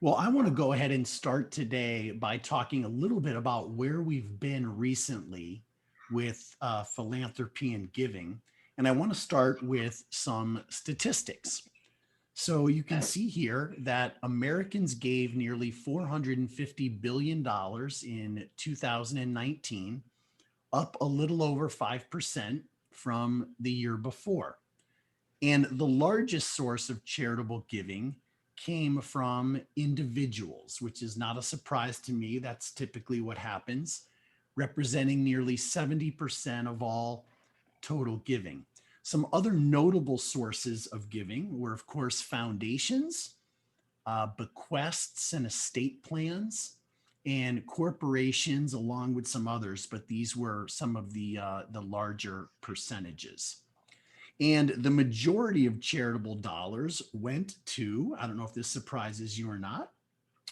Well, I want to go ahead and start today by talking a little bit about where we've been recently with philanthropy and giving. And I want to start with some statistics. So you can see here that Americans gave nearly $450 billion in 2019, up a little over 5% from the year before. And the largest source of charitable giving came from individuals, which is not a surprise to me. That's typically what happens, representing nearly 70% of all total giving. Some other notable sources of giving were, of course, foundations, bequests and estate plans, and corporations, along with some others. But these were some of the larger percentages. And the majority of charitable dollars went to, I don't know if this surprises you or not,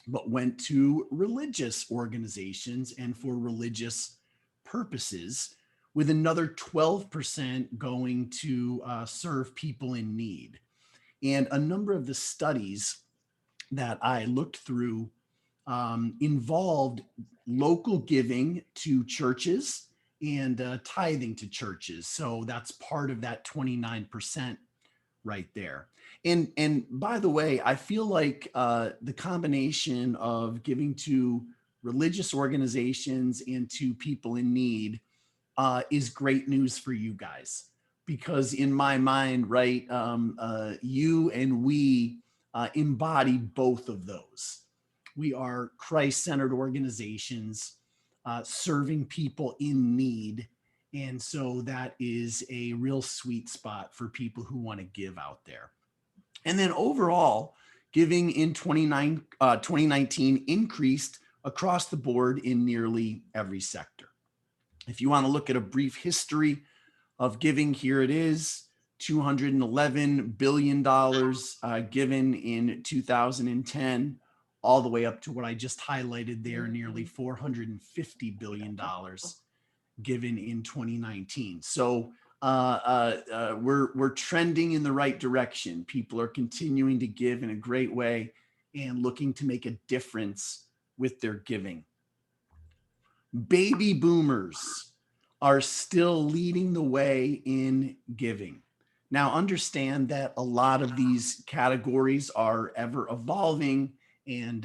but went to religious organizations and for religious purposes, with another 12% going to serve people in need. And a number of the studies that I looked through involved local giving to churches and tithing to churches. So that's part of that 29% right there. And by the way, I feel like the combination of giving to religious organizations and to people in need is great news for you guys, because in my mind, right, you and we embody both of those. We are Christ-centered organizations serving people in need. And so that is a real sweet spot for people who want to give out there. And then overall, giving in 2019 increased across the board in nearly every sector. If you want to look at a brief history of giving, here it is. $211 billion given in 2010, all the way up to what I just highlighted there, nearly $450 billion given in 2019. So we're trending in the right direction. People are continuing to give in a great way and looking to make a difference with their giving. Baby boomers are still leading the way in giving. Now, understand that a lot of these categories are ever evolving and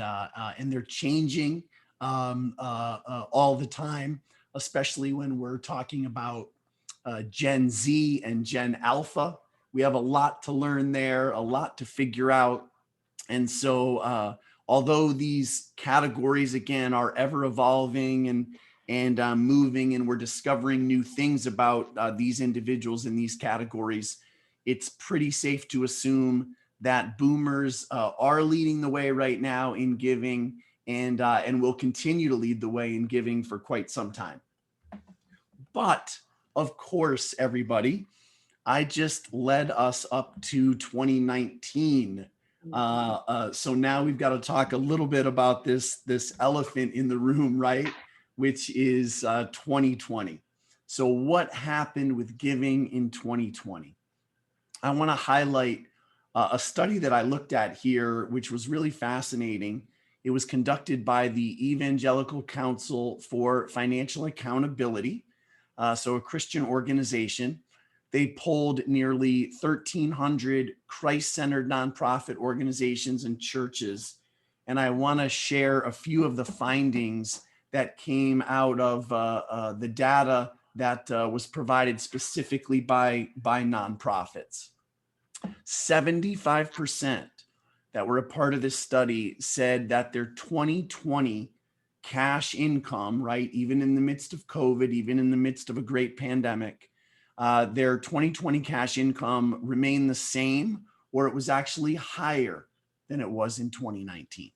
they're changing all the time, especially when we're talking about Gen Z and Gen Alpha. We have a lot to learn there, a lot to figure out. And so although these categories, again, are ever evolving and moving, and we're discovering new things about these individuals in these categories, it's pretty safe to assume that boomers are leading the way right now in giving, and will continue to lead the way in giving for quite some time. But of course, everybody, I just led us up to 2019. So now we've got to talk a little bit about this elephant in the room, right? Which is 2020. So what happened with giving in 2020? I want to highlight a study that I looked at here, which was really fascinating. It was conducted by the Evangelical Council for Financial Accountability, so a Christian organization. They polled nearly 1,300 Christ-centered nonprofit organizations and churches. And I want to share a few of the findings that came out of the data that was provided specifically by nonprofits. 75% that were a part of this study said that their 2020 cash income, right, even in the midst of COVID, even in the midst of a great pandemic, their 2020 cash income remained the same, or it was actually higher than it was in 2019.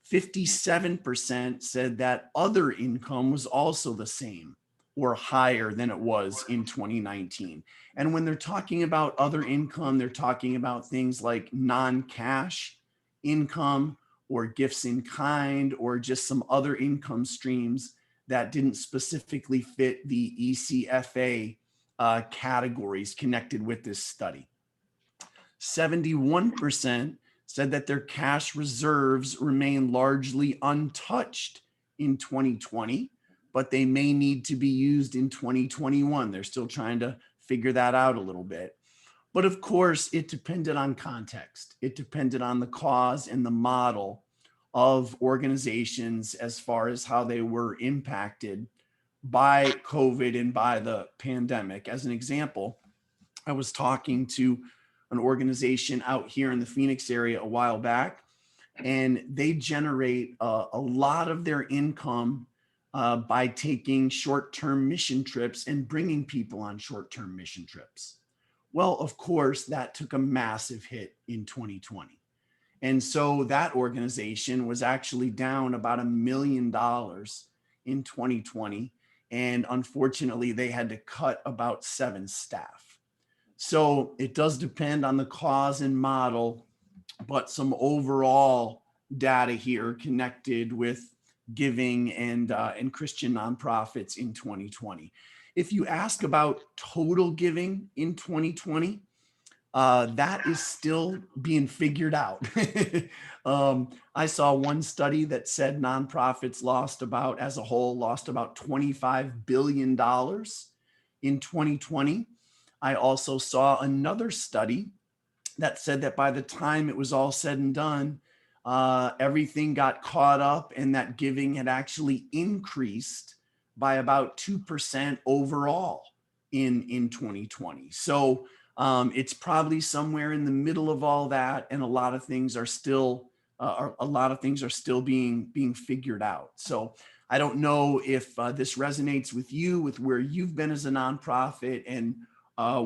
57% said that other income was also the same or higher than it was in 2019. And when they're talking about other income, they're talking about things like non-cash income or gifts in kind or just some other income streams that didn't specifically fit the ECFA categories connected with this study. 71% said that their cash reserves remain largely untouched in 2020, but they may need to be used in 2021. They're still trying to figure that out a little bit. But of course, it depended on context. It depended on the cause and the model of organizations as far as how they were impacted by COVID and by the pandemic. As an example, I was talking to an organization out here in the Phoenix area a while back, and they generate a lot of their income by taking short-term mission trips and bringing people on short-term mission trips. Well, of course, that took a massive hit in 2020. And so that organization was actually down about $1 million in 2020. And unfortunately, they had to cut about 7 staff. So it does depend on the cause and model, but some overall data here connected with giving and Christian nonprofits in 2020. If you ask about total giving in 2020, that is still being figured out. I saw one study that said nonprofits as a whole, lost about $25 billion in 2020. I also saw another study that said that by the time it was all said and done, everything got caught up and that giving had actually increased by about 2% overall in 2020. So it's probably somewhere in the middle of all that, and a lot of things are still being figured out. So I don't know if this resonates with you, with where you've been as a nonprofit and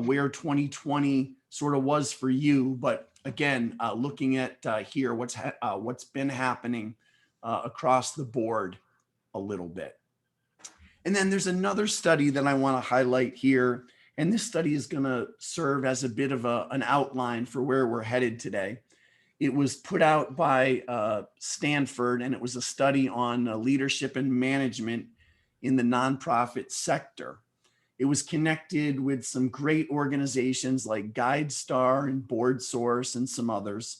where 2020 sort of was for you. But again, looking at here what's been happening across the board a little bit. And then there's another study that I want to highlight here. And this study is going to serve as a bit of an outline for where we're headed today. It was put out by Stanford, and it was a study on leadership and management in the nonprofit sector. It was connected with some great organizations like GuideStar and BoardSource and some others.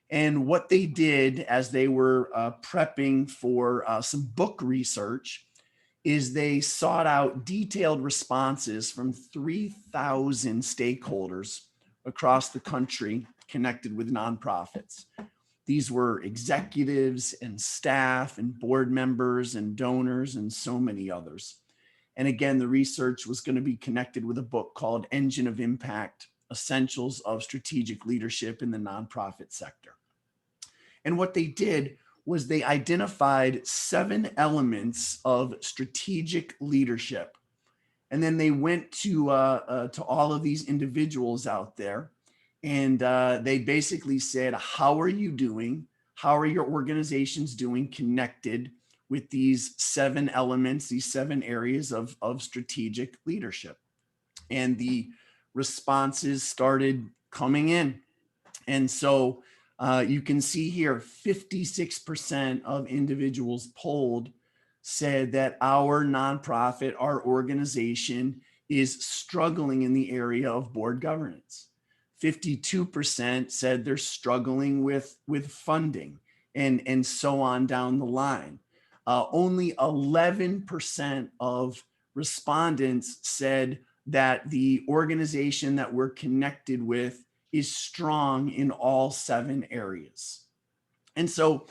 And what they did as they were prepping for some book research is they sought out detailed responses from 3,000 stakeholders across the country connected with nonprofits. These were executives and staff and board members and donors and so many others. And again, the research was going to be connected with a book called Engine of Impact: Essentials of Strategic Leadership in the Nonprofit Sector. And what they did was they identified 7 elements of strategic leadership. And then they went to all of these individuals out there, and they basically said, how are you doing? How are your organizations doing connected with these 7 elements, these 7 areas of strategic leadership? And the responses started coming in. And so you can see here, 56% of individuals polled said that our nonprofit, our organization, is struggling in the area of board governance. 52% said they're struggling with funding, and so on down the line. Only 11% of respondents said that the organization that we're connected with is strong in all 7 areas. And so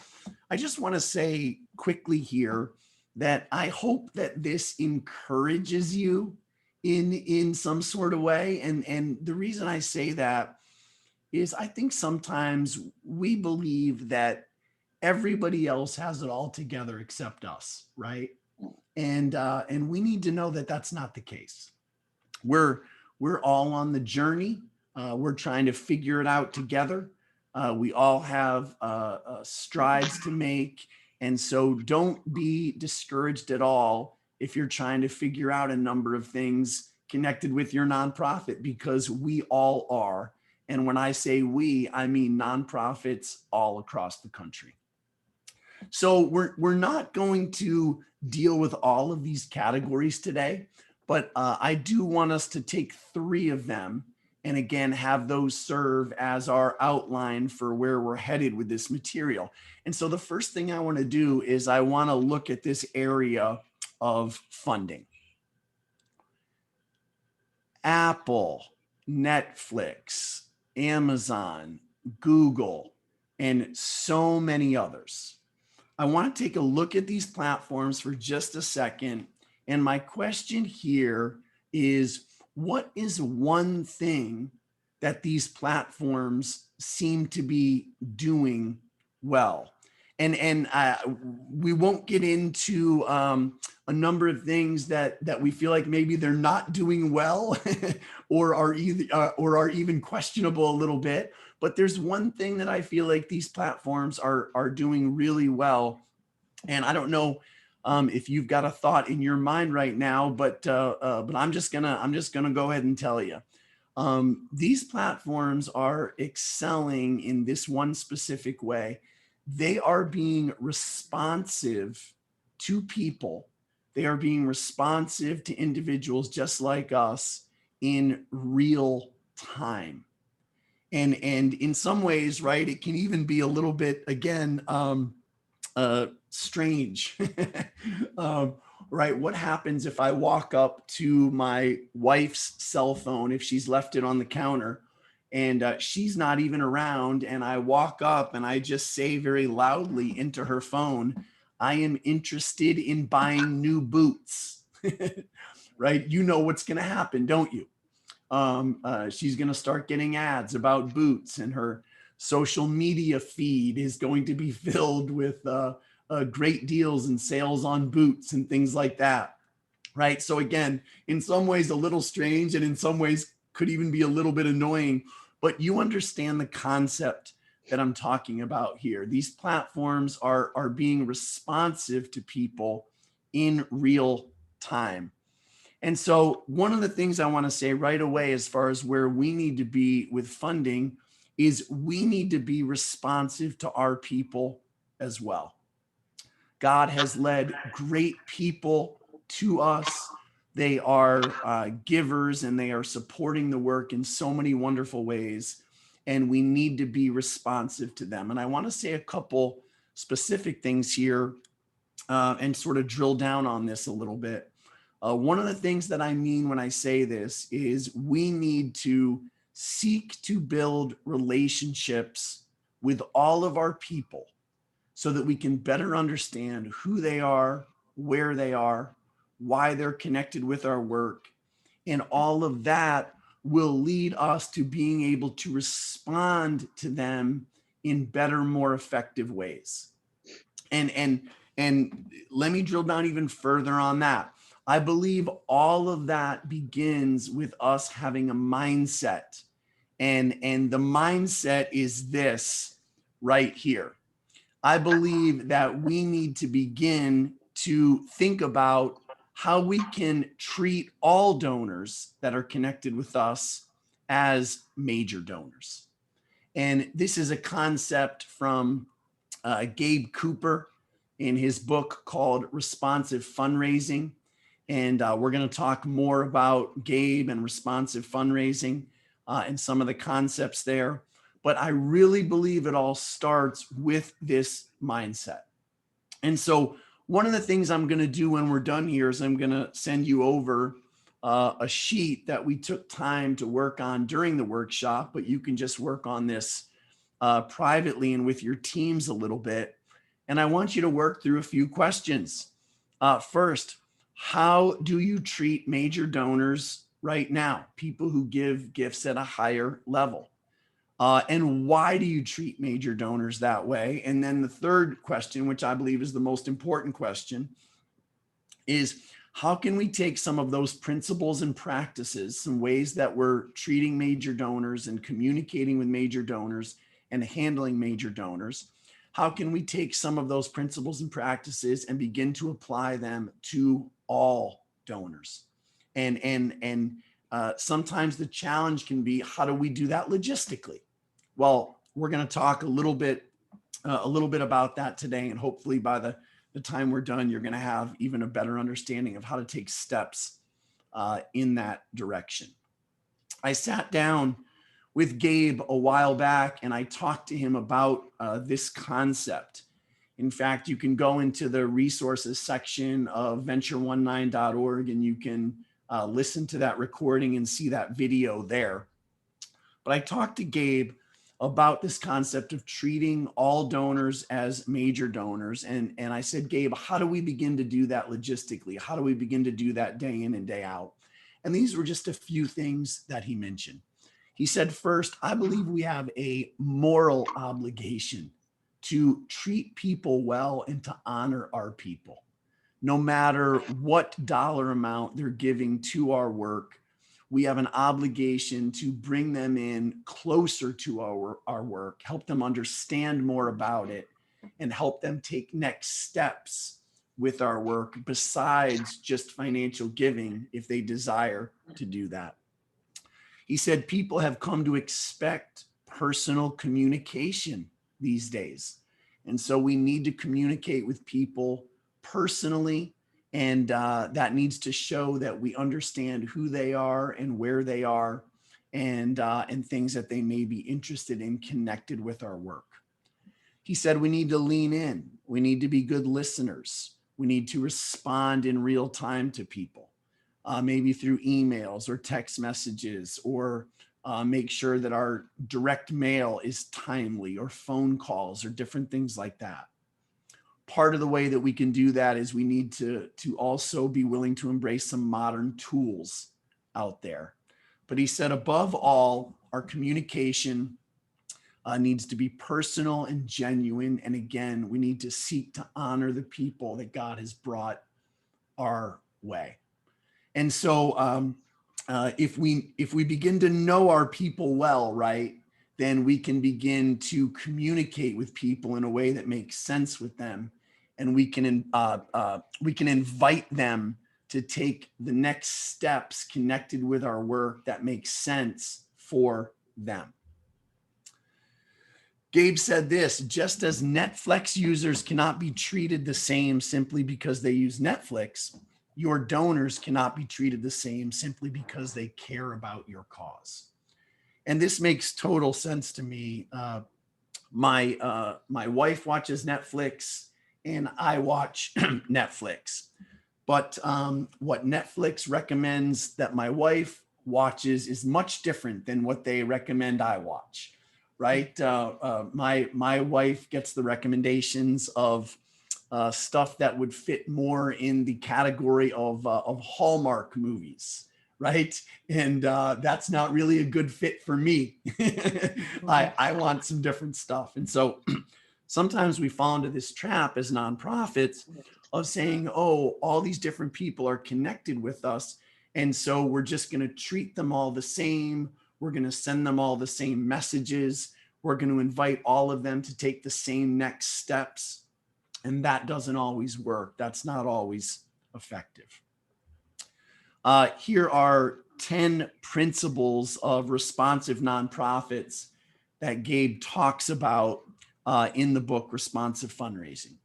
I just want to say quickly here that I hope that this encourages you in some sort of way. And the reason I say that is I think sometimes we believe that everybody else has it all together except us, right? And we need to know that that's not the case. We're all on the journey. We're trying to figure it out together. We all have strides to make. And so don't be discouraged at all if you're trying to figure out a number of things connected with your nonprofit, because we all are. And when I say we, I mean nonprofits all across the country. So we're not going to deal with all of these categories today, but I do want us to take 3 of them and again, have those serve as our outline for where we're headed with this material. And so the first thing I want to do is I want to look at this area of funding. Apple, Netflix, Amazon, Google, and so many others. I want to take a look at these platforms for just a second. And my question here is, what is one thing that these platforms seem to be doing well? And we won't get into a number of things that we feel like maybe they're not doing well or are even questionable a little bit. But there's one thing that I feel like these platforms are doing really well. And I don't know if you've got a thought in your mind right now, but I'm just gonna go ahead and tell you. These platforms are excelling in this one specific way. They are being responsive to people. They are being responsive to individuals just like us in real time. And in some ways, right, it can even be a little bit, again, strange. Right? What happens if I walk up to my wife's cell phone, if she's left it on the counter, and she's not even around, and I walk up and I just say very loudly into her phone, I am interested in buying new boots. Right? You know what's going to happen, don't you? She's going to start getting ads about boots, and her social media feed is going to be filled with great deals and sales on boots and things like that. Right. So again, in some ways a little strange, and in some ways could even be a little bit annoying, but you understand the concept that I'm talking about here. These platforms are being responsive to people in real time. And so one of the things I want to say right away, as far as where we need to be with funding, is we need to be responsive to our people as well. God has led great people to us. They are givers, and they are supporting the work in so many wonderful ways. And we need to be responsive to them. And I want to say a couple specific things here and sort of drill down on this a little bit. One of the things that I mean when I say this is we need to seek to build relationships with all of our people so that we can better understand who they are, where they are, why they're connected with our work. And all of that will lead us to being able to respond to them in better, more effective ways. And let me drill down even further on that. I believe all of that begins with us having a mindset. And the mindset is this right here. I believe that we need to begin to think about how we can treat all donors that are connected with us as major donors. And this is a concept from Gabe Cooper in his book called Responsive Fundraising. And we're going to talk more about Gabe and responsive fundraising and some of the concepts there. But I really believe it all starts with this mindset. And so one of the things I'm going to do when we're done here is I'm going to send you over a sheet that we took time to work on during the workshop, but you can just work on this privately and with your teams a little bit. And I want you to work through a few questions. First, how do you treat major donors right now? People who give gifts at a higher level. And why do you treat major donors that way? And then the third question, which I believe is the most important question, is how can we take some of those principles and practices, some ways that we're treating major donors and communicating with major donors and handling major donors? How can we take some of those principles and practices and begin to apply them to all donors? And sometimes the challenge can be, how do we do that logistically? Well, we're going to talk a little bit about that today, and hopefully by the time we're done, you're going to have even a better understanding of how to take steps in that direction. I sat down with Gabe a while back and I talked to him about this concept. In fact, you can go into the resources section of venture19.org and you can listen to that recording and see that video there. But I talked to Gabe about this concept of treating all donors as major donors. And I said, Gabe, how do we begin to do that logistically? How do we begin to do that day in and day out? And these were just a few things that he mentioned. He said, first, I believe we have a moral obligation to treat people well and to honor our people. No matter what dollar amount they're giving to our work, we have an obligation to bring them in closer to our work, help them understand more about it, and help them take next steps with our work besides just financial giving if they desire to do that. He said people have come to expect personal communication these days. And so we need to communicate with people personally. And that needs to show that we understand who they are and where they are and things that they may be interested in connected with our work. He said we need to lean in. We need to be good listeners. We need to respond in real time to people. Maybe through emails or text messages, or make sure that our direct mail is timely, or phone calls, or different things like that. Part of the way that we can do that is we need to also be willing to embrace some modern tools out there. But he said, above all, our communication needs to be personal and genuine. And again, we need to seek to honor the people that God has brought our way. And so if we begin to know our people well, right, then we can begin to communicate with people in a way that makes sense with them, and we can invite them to take the next steps connected with our work that makes sense for them. Gabe said this: just as Netflix users cannot be treated the same simply because they use Netflix, your donors cannot be treated the same simply because they care about your cause. And this makes total sense to me. My wife watches Netflix and I watch Netflix. But what Netflix recommends that my wife watches is much different than what they recommend I watch, right? My wife gets the recommendations of stuff that would fit more in the category of Hallmark movies, right? And that's not really a good fit for me. I want some different stuff. And so sometimes we fall into this trap as nonprofits of saying, oh, all these different people are connected with us, and so we're just going to treat them all the same. We're going to send them all the same messages. We're going to invite all of them to take the same next steps. And that doesn't always work. That's not always effective. Here are 10 principles of responsive nonprofits that Gabe talks about in the book, Responsive Fundraising.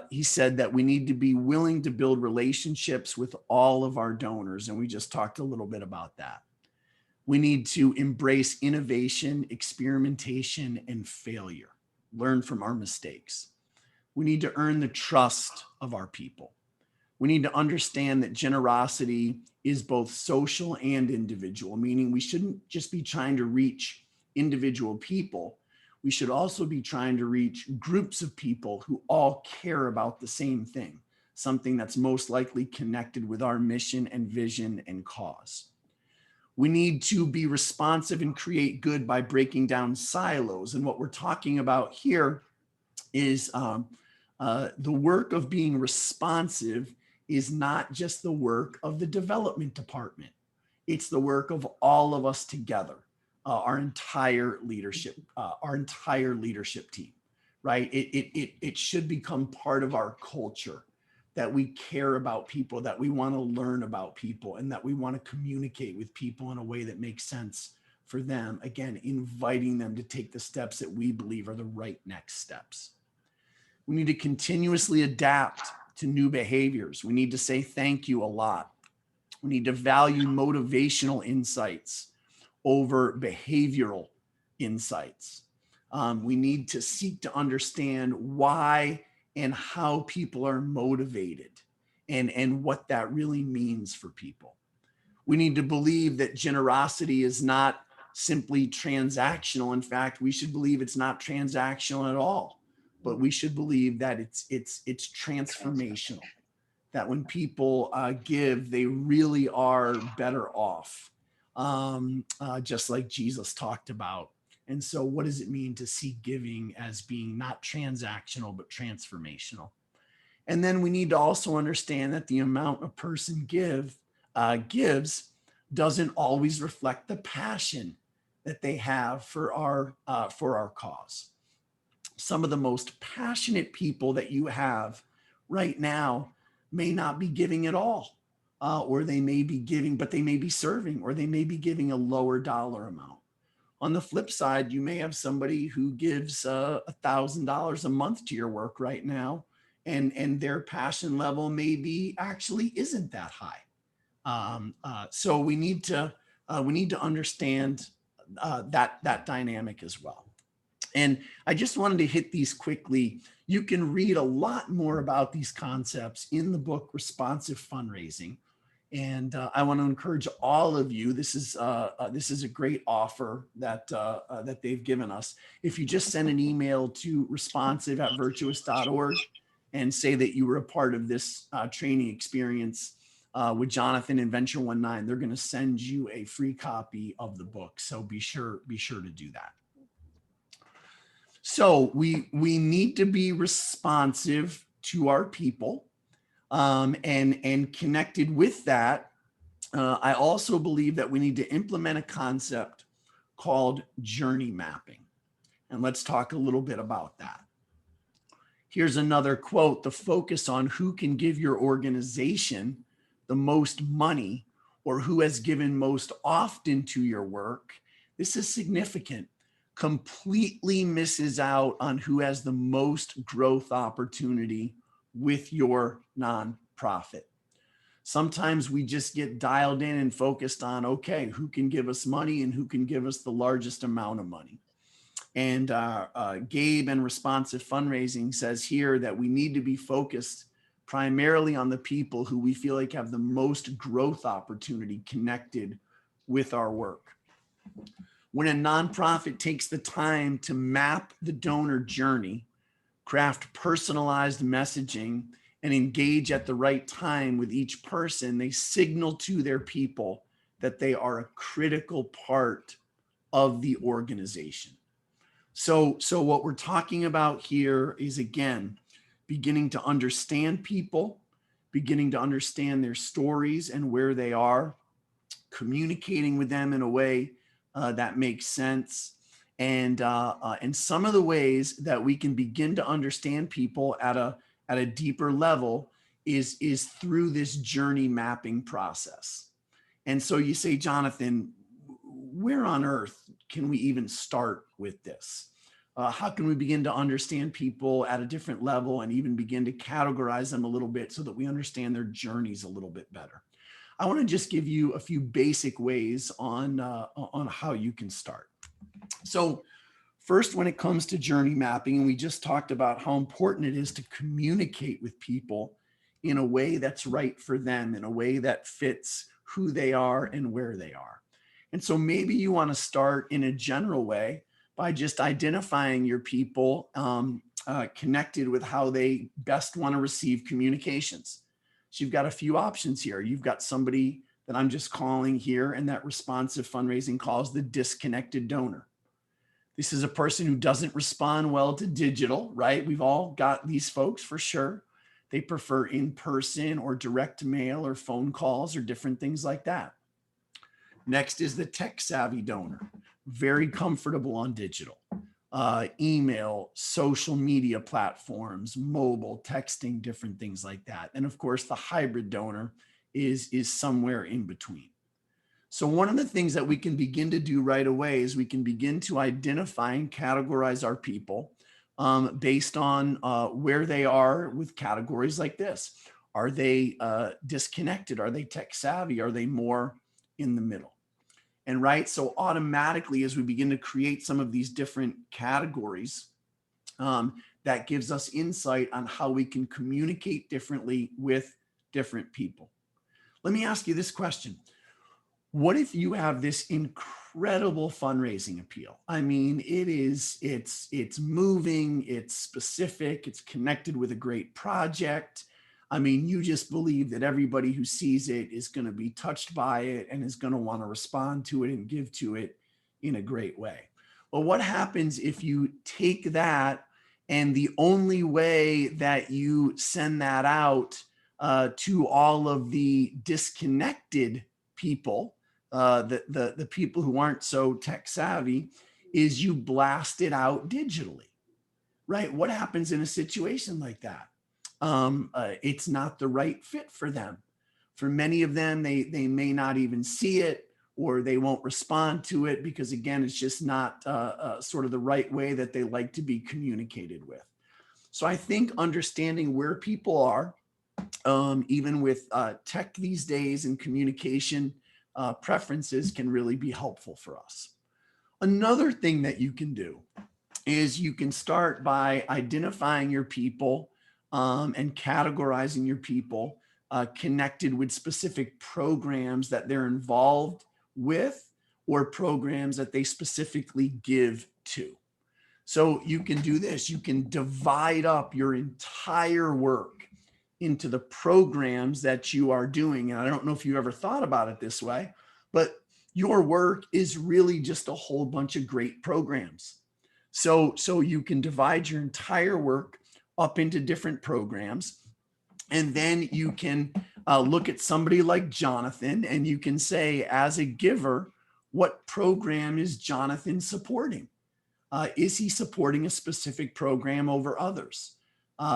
He said that we need to be willing to build relationships with all of our donors. And we just talked a little bit about that. We need to embrace innovation, experimentation, and failure. Learn from our mistakes. We need to earn the trust of our people. We need to understand that generosity is both social and individual, meaning we shouldn't just be trying to reach individual people. We should also be trying to reach groups of people who all care about the same thing, something that's most likely connected with our mission and vision and cause. We need to be responsive and create good by breaking down silos. And what we're talking about here is the work of being responsive is not just the work of the development department. It's the work of all of us together, our entire leadership team, right? It should become part of our culture that we care about people, that we want to learn about people, and that we want to communicate with people in a way that makes sense for them. Again, inviting them to take the steps that we believe are the right next steps. We need to continuously adapt to new behaviors. We need to say thank you a lot. We need to value motivational insights over behavioral insights. We need to seek to understand why and how people are motivated and what that really means for people. We need to believe that generosity is not simply transactional. In fact, we should believe it's not transactional at all, but we should believe that it's transformational. That when people give, they really are better off, just like Jesus talked about. And so what does it mean to see giving as being not transactional, but transformational? And then we need to also understand that the amount a person gives doesn't always reflect the passion that they have for our cause. Some of the most passionate people that you have right now may not be giving at all, or they may be giving, but they may be serving, or they may be giving a lower dollar amount. On the flip side, you may have somebody who gives $1,000 a month to your work right now, and their passion level maybe actually isn't that high. So we need to understand that dynamic as well. And I just wanted to hit these quickly. You can read a lot more about these concepts in the book Responsive Fundraising. And I want to encourage all of you. This is a great offer that they've given us. If you just send an email to responsive@virtuous.org and say that you were a part of this training experience with Jonathan and Venture 19, they're going to send you a free copy of the book. So be sure to do that. So we need to be responsive to our people, and connected with that. I also believe that we need to implement a concept called journey mapping. And let's talk a little bit about that. Here's another quote: "The focus on who can give your organization the most money or who has given most often to your work, this is significant, completely misses out on who has the most growth opportunity with your nonprofit." Sometimes we just get dialed in and focused on, okay, who can give us money and who can give us the largest amount of money. And Gabe and Responsive Fundraising says here that we need to be focused primarily on the people who we feel like have the most growth opportunity connected with our work. When a nonprofit takes the time to map the donor journey, craft personalized messaging, and engage at the right time with each person, they signal to their people that they are a critical part of the organization. So what we're talking about here is, again, beginning to understand people, beginning to understand their stories and where they are, communicating with them in a way that makes sense. And some of the ways that we can begin to understand people at a deeper level is through this journey mapping process. And so you say, Jonathan, where on earth can we even start with this? How can we begin to understand people at a different level and even begin to categorize them a little bit so that we understand their journeys a little bit better? I want to just give you a few basic ways on how you can start. So first, when it comes to journey mapping, and we just talked about how important it is to communicate with people in a way that's right for them, in a way that fits who they are and where they are. And so maybe you want to start in a general way by just identifying your people connected with how they best want to receive communications. So you've got a few options here. You've got somebody that I'm just calling here, and that Responsive Fundraising calls the disconnected donor. This is a person who doesn't respond well to digital, right? We've all got these folks for sure. They prefer in-person or direct mail or phone calls or different things like that. Next is the tech-savvy donor, very comfortable on digital, email, social media platforms, mobile, texting, different things like that. And of course, the hybrid donor is somewhere in between. So one of the things that we can begin to do right away is we can begin to identify and categorize our people based on where they are with categories like this. Are they disconnected? Are they tech savvy? Are they more in the middle? And right, so automatically, as we begin to create some of these different categories, that gives us insight on how we can communicate differently with different people. Let me ask you this question. What if you have this incredible fundraising appeal? I mean, it's moving, it's specific, it's connected with a great project. I mean, you just believe that everybody who sees it is going to be touched by it and is going to want to respond to it and give to it in a great way. Well, what happens if you take that and the only way that you send that out to all of the disconnected people, the people who aren't so tech savvy, is you blast it out digitally, right? What happens in a situation like that? It's not the right fit for them. For many of them, they may not even see it, or they won't respond to it because, again, it's just not sort of the right way that they like to be communicated with. So I think understanding where people are, even with tech these days and communication preferences, can really be helpful for us. Another thing that you can do is you can start by identifying your people and categorizing your people connected with specific programs that they're involved with, or programs that they specifically give to. So you can do this. You can divide up your entire work into the programs that you are doing. And I don't know if you ever thought about it this way, but your work is really just a whole bunch of great programs. So you can divide your entire work up into different programs. And then you can look at somebody like Jonathan and you can say, as a giver, what program is Jonathan supporting? Is he supporting a specific program over others?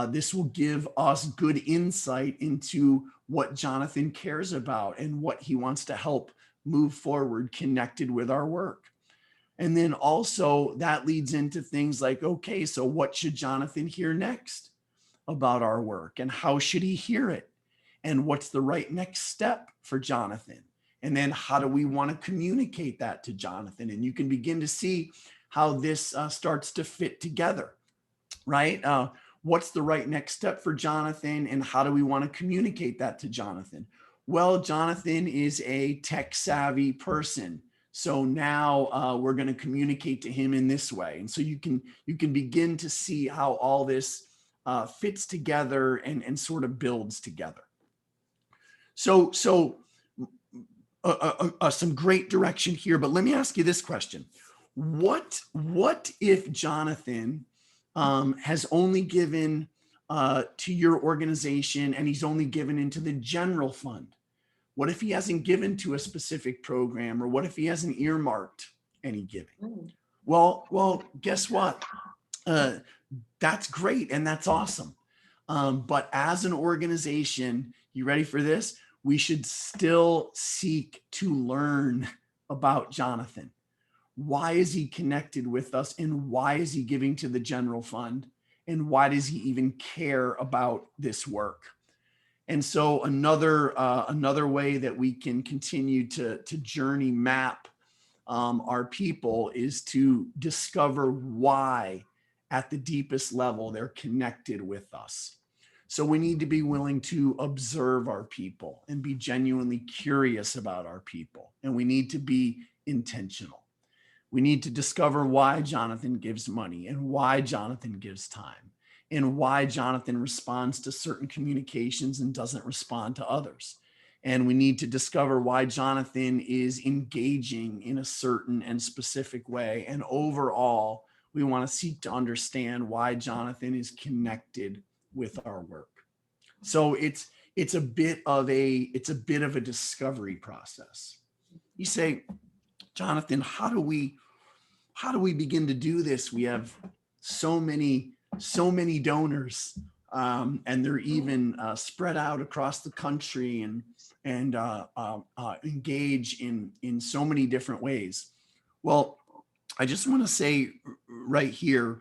This will give us good insight into what Jonathan cares about and what he wants to help move forward connected with our work. And then also that leads into things like, okay, so what should Jonathan hear next about our work, and how should he hear it? And what's the right next step for Jonathan? And then how do we want to communicate that to Jonathan? And you can begin to see how this starts to fit together, right? What's the right next step for Jonathan, and how do we want to communicate that to Jonathan? Well, Jonathan is a tech savvy person. So now we're going to communicate to him in this way. And so you can begin to see how all this fits together and sort of builds together. So some great direction here, but let me ask you this question. What if Jonathan has only given to your organization and he's only given into the general fund? What if he hasn't given to a specific program, or what if he hasn't earmarked any giving? Well, guess what? That's great and that's awesome. But as an organization, you ready for this? We should still seek to learn about Jonathan. Why is he connected with us, and why is he giving to the general fund, and why does he even care about this work? And so another way that we can continue to journey map our people is to discover why at the deepest level they're connected with us. So we need to be willing to observe our people and be genuinely curious about our people. And we need to be intentional. We need to discover why Jonathan gives money, and why Jonathan gives time, and why Jonathan responds to certain communications and doesn't respond to others. And we need to discover why Jonathan is engaging in a certain and specific way. And overall, we want to seek to understand why Jonathan is connected with our work. So it's a bit of a discovery process. You say, Jonathan, how do we begin to do this? We have so many donors, and they're even spread out across the country and engage in so many different ways. Well, I just want to say right here,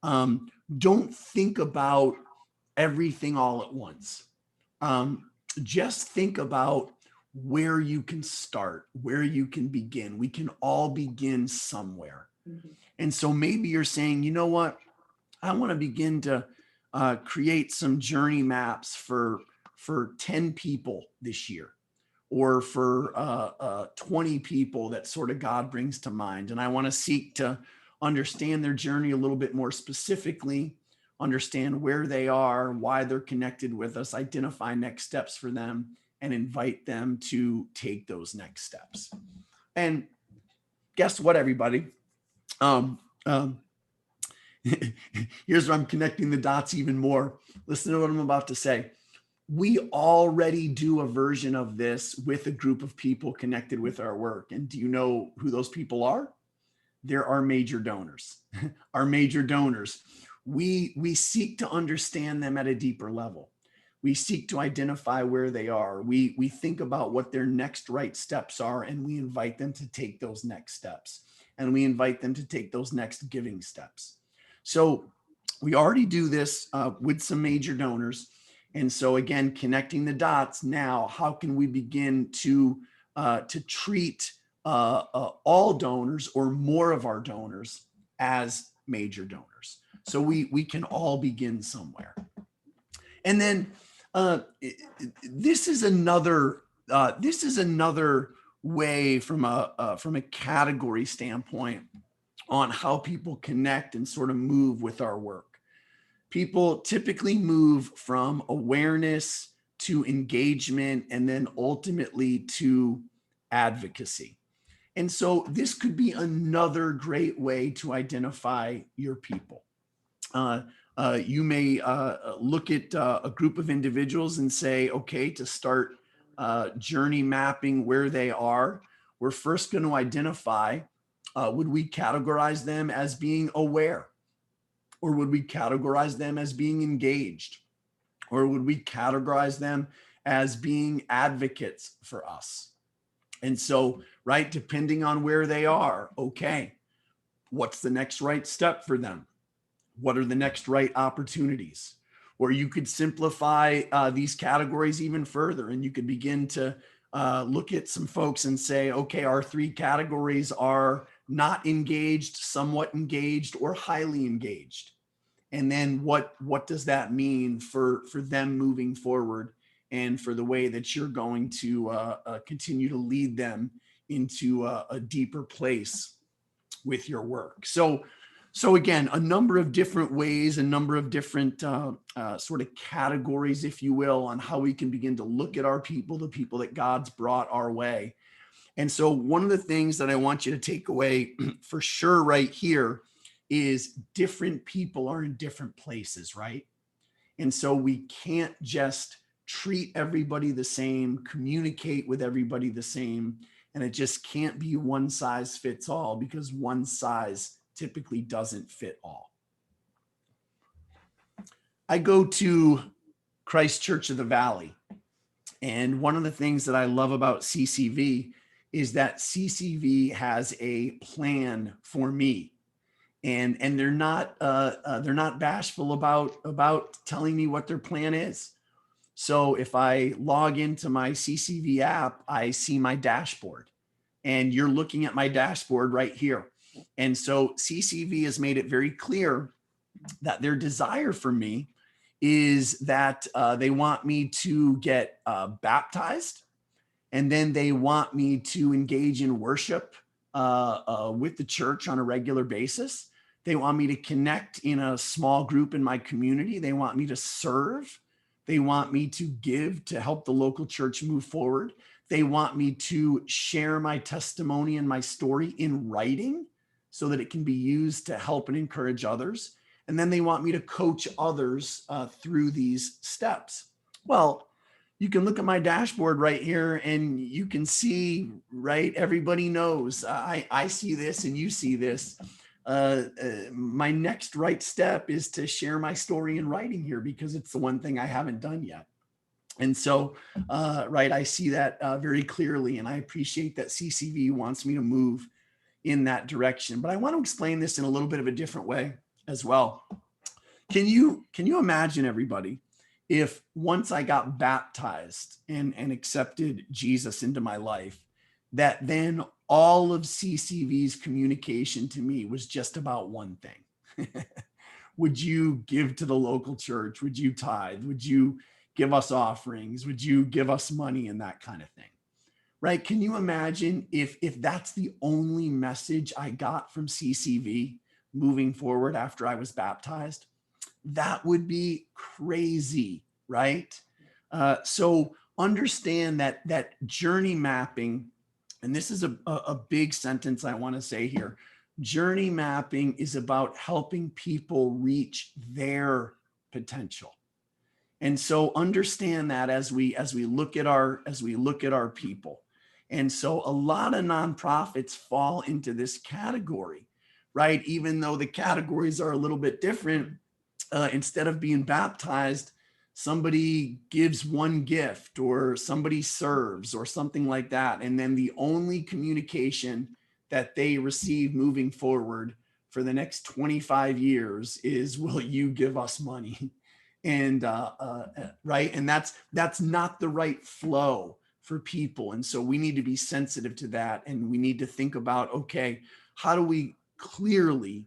don't think about everything all at once. just think about where you can start, where you can begin. We can all begin somewhere. Mm-hmm. And so maybe you're saying, you know what? I want to begin to create some journey maps for 10 people this year, or for 20 people that sort of God brings to mind. And I want to seek to understand their journey a little bit more specifically, understand where they are, why they're connected with us, identify next steps for them, and invite them to take those next steps. And guess what, everybody? Here's where I'm connecting the dots even more. Listen to what I'm about to say. We already do a version of this with a group of people connected with our work. And do you know who those people are? They're our major donors. Our major donors. We seek to understand them at a deeper level. We seek to identify where they are. We think about what their next right steps are, and we invite them to take those next steps. And we invite them to take those next giving steps. So we already do this with some major donors. And so again, connecting the dots now, how can we begin to treat all donors, or more of our donors, as major donors? So we can all begin somewhere. And then this is another way from a category standpoint on how people connect and sort of move with our work. People typically move from awareness to engagement, and then ultimately to advocacy. And so this could be another great way to identify your people. You may look at a group of individuals and say, okay, to start journey mapping where they are, we're first going to identify, would we categorize them as being aware? Or would we categorize them as being engaged? Or would we categorize them as being advocates for us? And so, right, depending on where they are, okay, what's the next right step for them? What are the next right opportunities? Or you could simplify these categories even further, and you could begin to look at some folks and say, okay, our 3 categories are not engaged, somewhat engaged, or highly engaged. And then what does that mean for them moving forward, and for the way that you're going to continue to lead them into a deeper place with your work? So again, a number of different ways, a number of different sort of categories, if you will, on how we can begin to look at our people, the people that God's brought our way. And so one of the things that I want you to take away for sure right here is different people are in different places, right? And so we can't just treat everybody the same, communicate with everybody the same, and it just can't be one size fits all, because one size typically doesn't fit all. I go to Christ Church of the Valley, and one of the things that I love about CCV is that CCV has a plan for me, and they're not bashful about telling me what their plan is. So if I log into my CCV app, I see my dashboard, and you're looking at my dashboard right here. And so CCV has made it very clear that their desire for me is that they want me to get baptized, and then they want me to engage in worship with the church on a regular basis. They want me to connect in a small group in my community. They want me to serve. They want me to give to help the local church move forward. They want me to share my testimony and my story in writing so that it can be used to help and encourage others. And then they want me to coach others through these steps. Well, you can look at my dashboard right here, and you can see, right, everybody knows. I see this and you see this. My next right step is to share my story in writing here, because it's the one thing I haven't done yet. And so, right, I see that very clearly, and I appreciate that CCV wants me to move in that direction. But I want to explain this in a little bit of a different way as well. Can you imagine, everybody, if once I got baptized and accepted Jesus into my life, that then all of CCV's communication to me was just about one thing. Would you give to the local church? Would you tithe? Would you give us offerings? Would you give us money and that kind of thing? Right? Can you imagine if that's the only message I got from CCV moving forward after I was baptized? That would be crazy, right? So understand that journey mapping, and this is a big sentence I want to say here. Journey mapping is about helping people reach their potential. And so understand that as we look at our people. And so a lot of nonprofits fall into this category, right? Even though the categories are a little bit different, instead of being baptized, somebody gives one gift or somebody serves or something like that. And then the only communication that they receive moving forward for the next 25 years is, will you give us money? And right. And that's not the right flow for people. And so we need to be sensitive to that. And we need to think about, okay, how do we clearly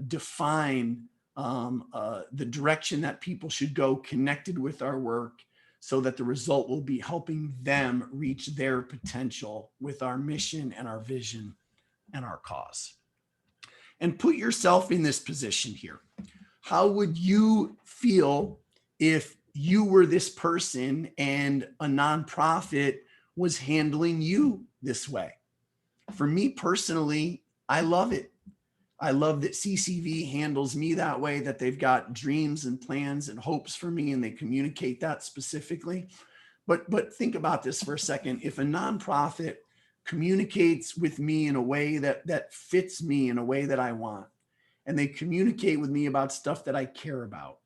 define the direction that people should go connected with our work, so that the result will be helping them reach their potential with our mission and our vision and our cause. And put yourself in this position here. How would you feel if you were this person and a nonprofit was handling you this way? For me personally, I love it. I love that CCV handles me that way, that they've got dreams and plans and hopes for me, and they communicate that specifically. But think about this for a second. If a nonprofit communicates with me in a way that fits me in a way that I want, and they communicate with me about stuff that I care about,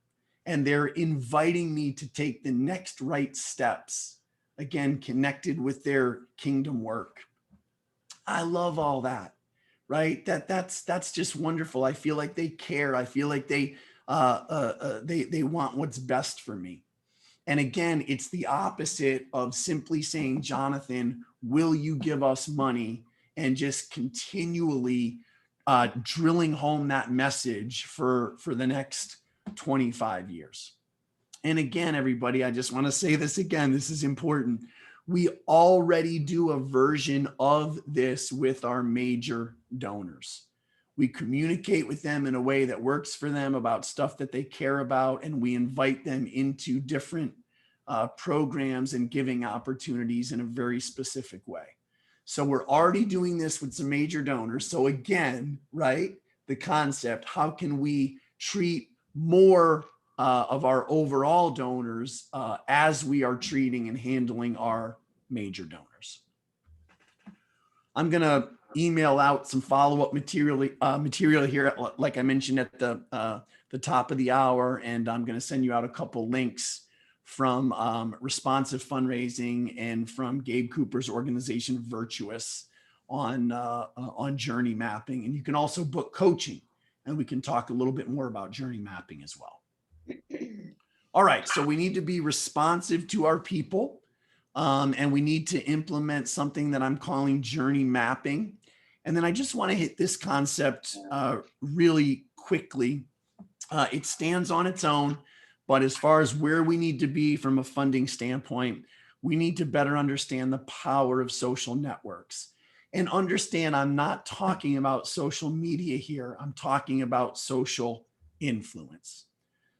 and they're inviting me to take the next right steps, again, connected with their kingdom work, I love all that. Right? That's just wonderful. I feel like they care. I feel like they want what's best for me. And again, it's the opposite of simply saying, Jonathan, will you give us money? And just continually drilling home that message for the next 25 years. And again, everybody, I just want to say this again. This is important. We already do a version of this with our major donors. We communicate with them in a way that works for them about stuff that they care about, and we invite them into different programs and giving opportunities in a very specific way. So we're already doing this with some major donors. So again, right, the concept, how can we treat more of our overall donors as we are treating and handling our major donors? I'm going to email out some follow-up material here, like I mentioned at the top of the hour, and I'm going to send you out a couple links from Responsive Fundraising and from Gabe Cooper's organization Virtuous on journey mapping. And you can also book coaching, and we can talk a little bit more about journey mapping as well. All right, so we need to be responsive to our people, and we need to implement something that I'm calling journey mapping. And then I just want to hit this concept really quickly. It stands on its own, but as far as where we need to be from a funding standpoint, we need to better understand the power of social networks. And understand, I'm not talking about social media here. I'm talking about social influence.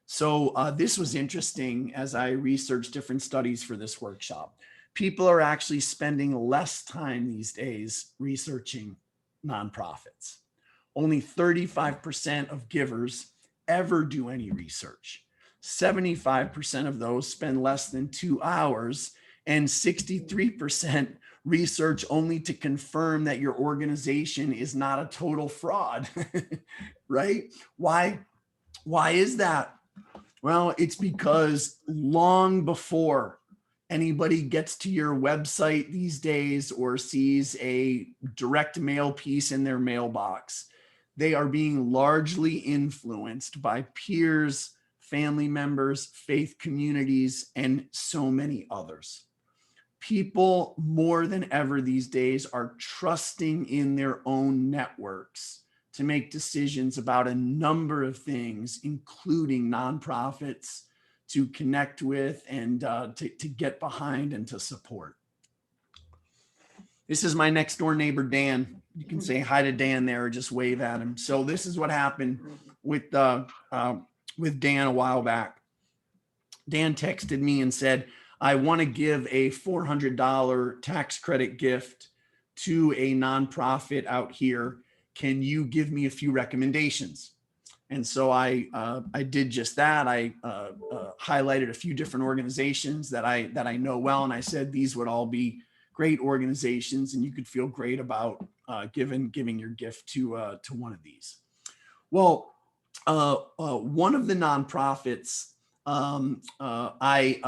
So this was interesting as I researched different studies for this workshop. People are actually spending less time these days researching nonprofits. Only 35% of givers ever do any research. 75% of those spend less than 2 hours, and 63% research only to confirm that your organization is not a total fraud, right? Why is that? Well, it's because long before anybody gets to your website these days or sees a direct mail piece in their mailbox, they are being largely influenced by peers, family members, faith communities, and so many others. People more than ever these days are trusting in their own networks to make decisions about a number of things, including nonprofits to connect with and to get behind and to support. This is my next door neighbor, Dan. You can say hi to Dan there or just wave at him. So this is what happened with Dan a while back. Dan texted me and said, I want to give a $400 tax credit gift to a nonprofit out here. Can you give me a few recommendations? And so I did just that. I highlighted a few different organizations that I know well, and I said these would all be great organizations, and you could feel great about giving your gift to one of these. Well, one of the nonprofits, I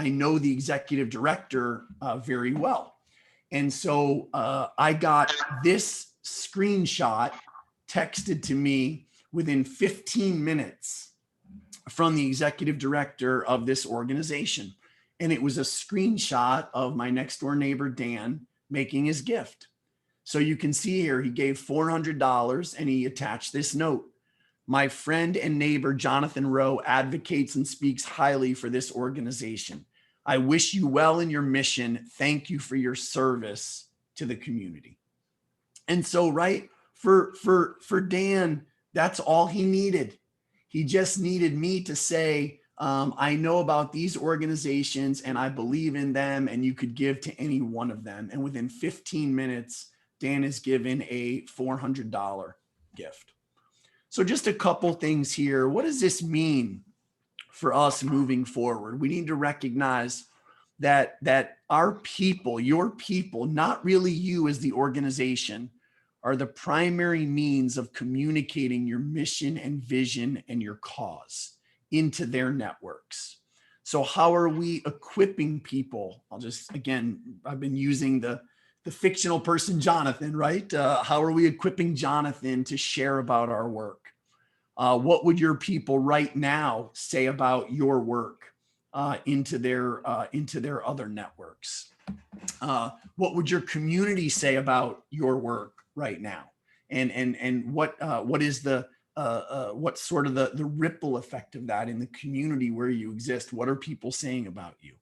know the executive director very well, and so I got this screenshot texted to me within 15 minutes from the executive director of this organization. And it was a screenshot of my next door neighbor, Dan, making his gift. So you can see here, he gave $400 and he attached this note. My friend and neighbor, Jonathan Rowe, advocates and speaks highly for this organization. I wish you well in your mission. Thank you for your service to the community. And so, right, for Dan, that's all he needed. He just needed me to say, I know about these organizations and I believe in them, and you could give to any one of them. And within 15 minutes, Dan is given a $400 gift. So just a couple things here. What does this mean for us moving forward? We need to recognize that our people, your people, not really you as the organization, are the primary means of communicating your mission and vision and your cause into their networks. So how are we equipping people? I've been using the fictional person, Jonathan, right? How are we equipping Jonathan to share about our work? What would your people right now say about your work into their other networks? What would your community say about your work right now? And what is what's sort of the ripple effect of that in the community where you exist? What are people saying about you?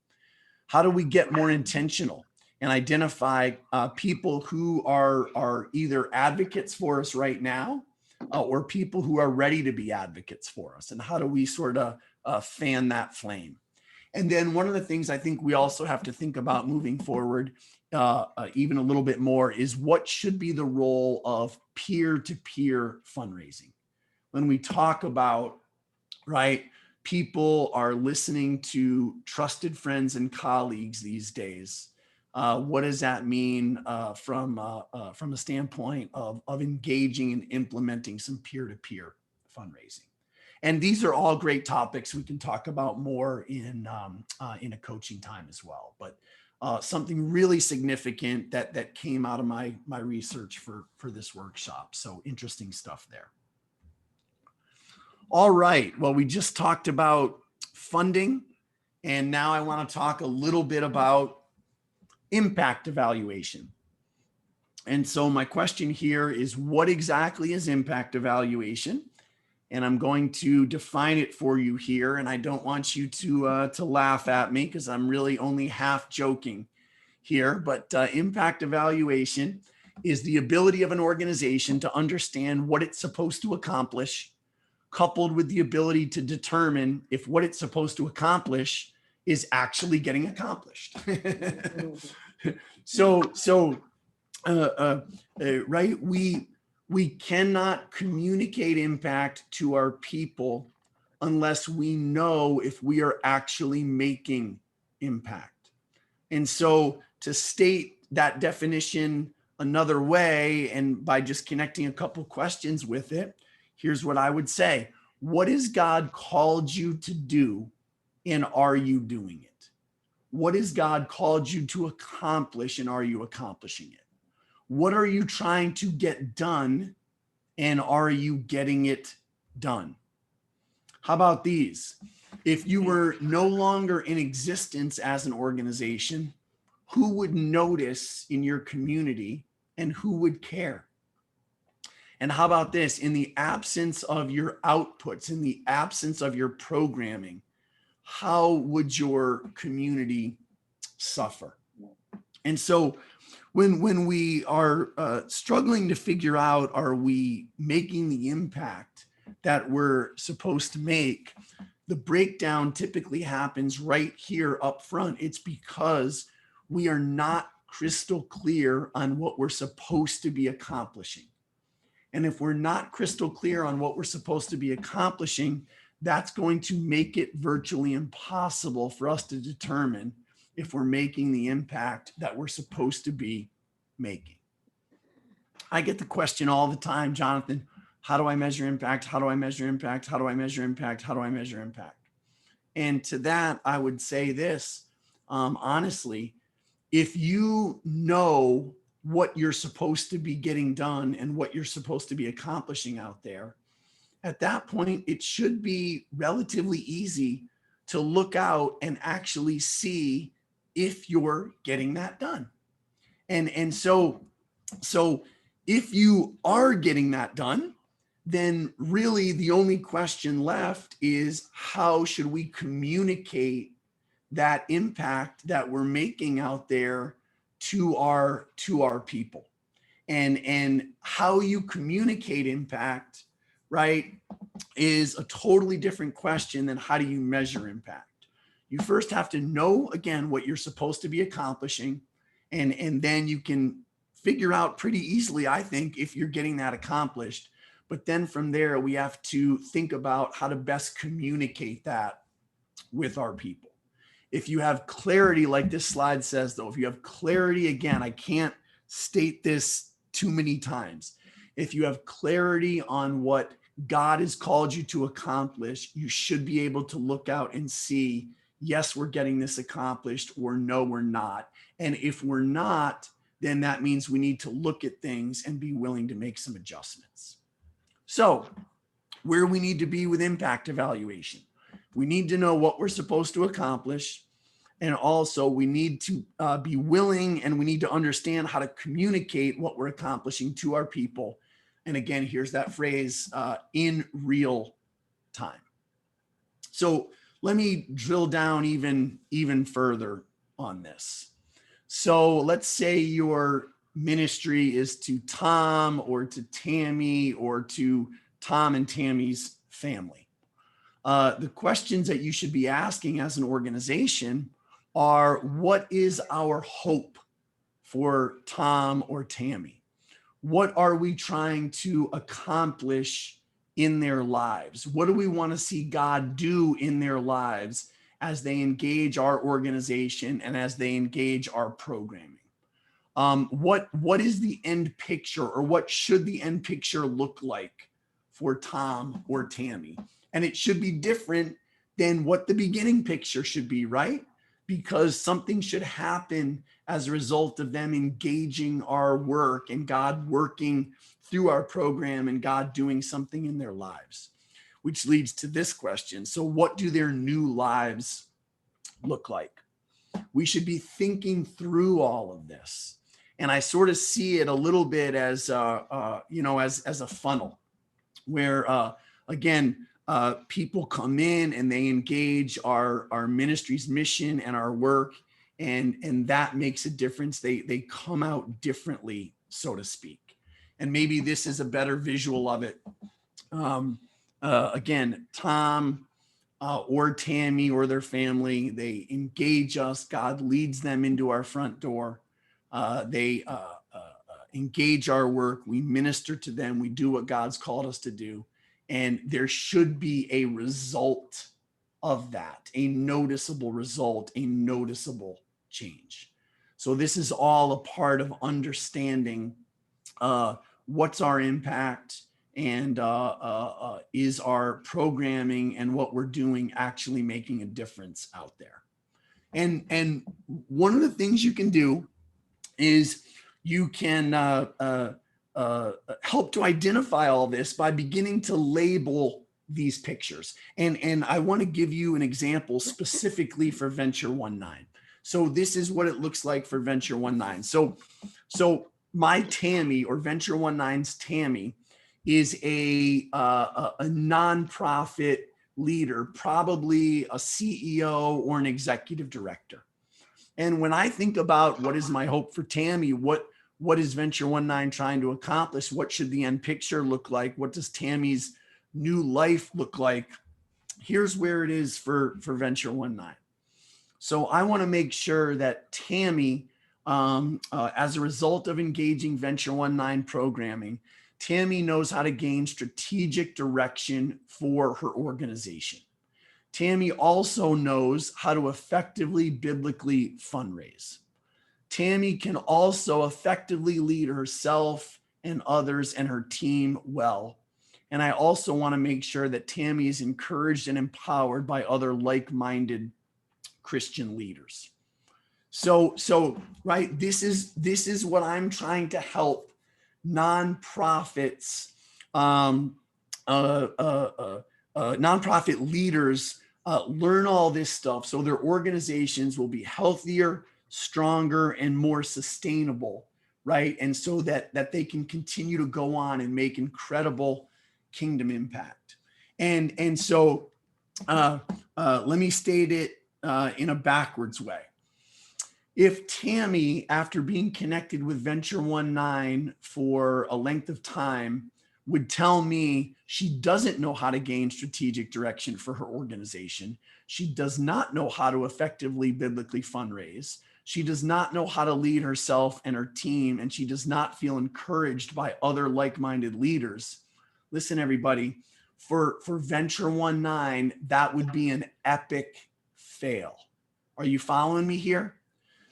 How do we get more intentional and identify people who are either advocates for us right now or people who are ready to be advocates for us? And how do we sort of fan that flame? And then one of the things I think we also have to think about moving forward even a little bit more is what should be the role of peer-to-peer fundraising. When we talk about, right, people are listening to trusted friends and colleagues these days. What does that mean from a standpoint of engaging and implementing some peer-to-peer fundraising? And these are all great topics we can talk about more in a coaching time as well. But something really significant that came out of my research for this workshop. So interesting stuff there. All right. Well, we just talked about funding, and now I want to talk a little bit about impact evaluation. And so my question here is, what exactly is impact evaluation? And I'm going to define it for you here. And I don't want you to laugh at me because I'm really only half joking here. But impact evaluation is the ability of an organization to understand what it's supposed to accomplish, coupled with the ability to determine if what it's supposed to accomplish is actually getting accomplished. Right, we cannot communicate impact to our people unless we know if we are actually making impact. And so to state that definition another way, and by just connecting a couple questions with it, here's what I would say. What has God called you to do, and are you doing it? What has God called you to accomplish, and are you accomplishing it? What are you trying to get done, and are you getting it done? How about these? If you were no longer in existence as an organization, who would notice in your community and who would care? And how about this? In the absence of your outputs, in the absence of your programming, how would your community suffer? And so when we are struggling to figure out, are we making the impact that we're supposed to make, the breakdown typically happens right here up front. It's because we are not crystal clear on what we're supposed to be accomplishing. And if we're not crystal clear on what we're supposed to be accomplishing, that's going to make it virtually impossible for us to determine if we're making the impact that we're supposed to be making. I get the question all the time, Jonathan, how do I measure impact? How do I measure impact? How do I measure impact? How do I measure impact? And to that, I would say this, honestly, if you know what you're supposed to be getting done and what you're supposed to be accomplishing out there, at that point, it should be relatively easy to look out and actually see if you're getting that done. And so if you are getting that done, then really the only question left is, how should we communicate that impact that we're making out there to our people? And how you communicate impact, right, is a totally different question than how do you measure impact. You first have to know, again, what you're supposed to be accomplishing, and then you can figure out pretty easily, I think, if you're getting that accomplished. But then from there, we have to think about how to best communicate that with our people. If you have clarity, like this slide says, though, if you have clarity, again, I can't state this too many times. If you have clarity on what God has called you to accomplish, you should be able to look out and see, yes, we're getting this accomplished, or no, we're not. And if we're not, then that means we need to look at things and be willing to make some adjustments. So where we need to be with impact evaluation, we need to know what we're supposed to accomplish. And also we need to be willing, and we need to understand how to communicate what we're accomplishing to our people. And again, here's that phrase, in real time. So let me drill down even further on this. So let's say your ministry is to Tom or to Tammy or to Tom and Tammy's family. The questions that you should be asking as an organization are, what is our hope for Tom or Tammy? What are we trying to accomplish in their lives? What do we want to see God do in their lives as they engage our organization and as they engage our programming? What is the end picture, or what should the end picture look like for Tom or Tammy? And it should be different than what the beginning picture should be, right? Because something should happen as a result of them engaging our work and God working through our program and God doing something in their lives, which leads to this question. So what do their new lives look like? We should be thinking through all of this. And I sort of see it a little bit as, as a funnel where, again, people come in and they engage our ministry's mission and our work, and that makes a difference. They come out differently, so to speak. And maybe this is a better visual of it. Again, Tom or Tammy or their family, they engage us. God leads them into our front door. They engage our work. We minister to them. We do what God's called us to do. And there should be a result of that, a noticeable result, a noticeable change. So this is all a part of understanding what's our impact, and is our programming and what we're doing actually making a difference out there. And one of the things you can do is you can help to identify all this by beginning to label these pictures. And I want to give you an example specifically for Venture 19. So this is what it looks like for Venture 19. So my Tammy, or Venture 19's Tammy, is a nonprofit leader, probably a CEO or an executive director. And when I think about what is my hope for Tammy, what is Venture 19 trying to accomplish? What should the end picture look like? What does Tammy's new life look like? Here's where it is for Venture 19. So I want to make sure that Tammy, as a result of engaging Venture 19 programming, Tammy knows how to gain strategic direction for her organization. Tammy also knows how to effectively biblically fundraise. Tammy can also effectively lead herself and others and her team well. And I also want to make sure that Tammy is encouraged and empowered by other like-minded Christian leaders. So right, this is what I'm trying to help nonprofits, nonprofit leaders learn all this stuff so their organizations will be healthier, stronger, and more sustainable, right? And so that they can continue to go on and make incredible kingdom impact. And so let me state it in a backwards way. If Tammy, after being connected with Venture 19 for a length of time, would tell me she doesn't know how to gain strategic direction for her organization, she does not know how to effectively biblically fundraise, she does not know how to lead herself and her team, and she does not feel encouraged by other like-minded leaders. Listen, everybody, for Venture 19, that would be an epic fail. Are you following me here?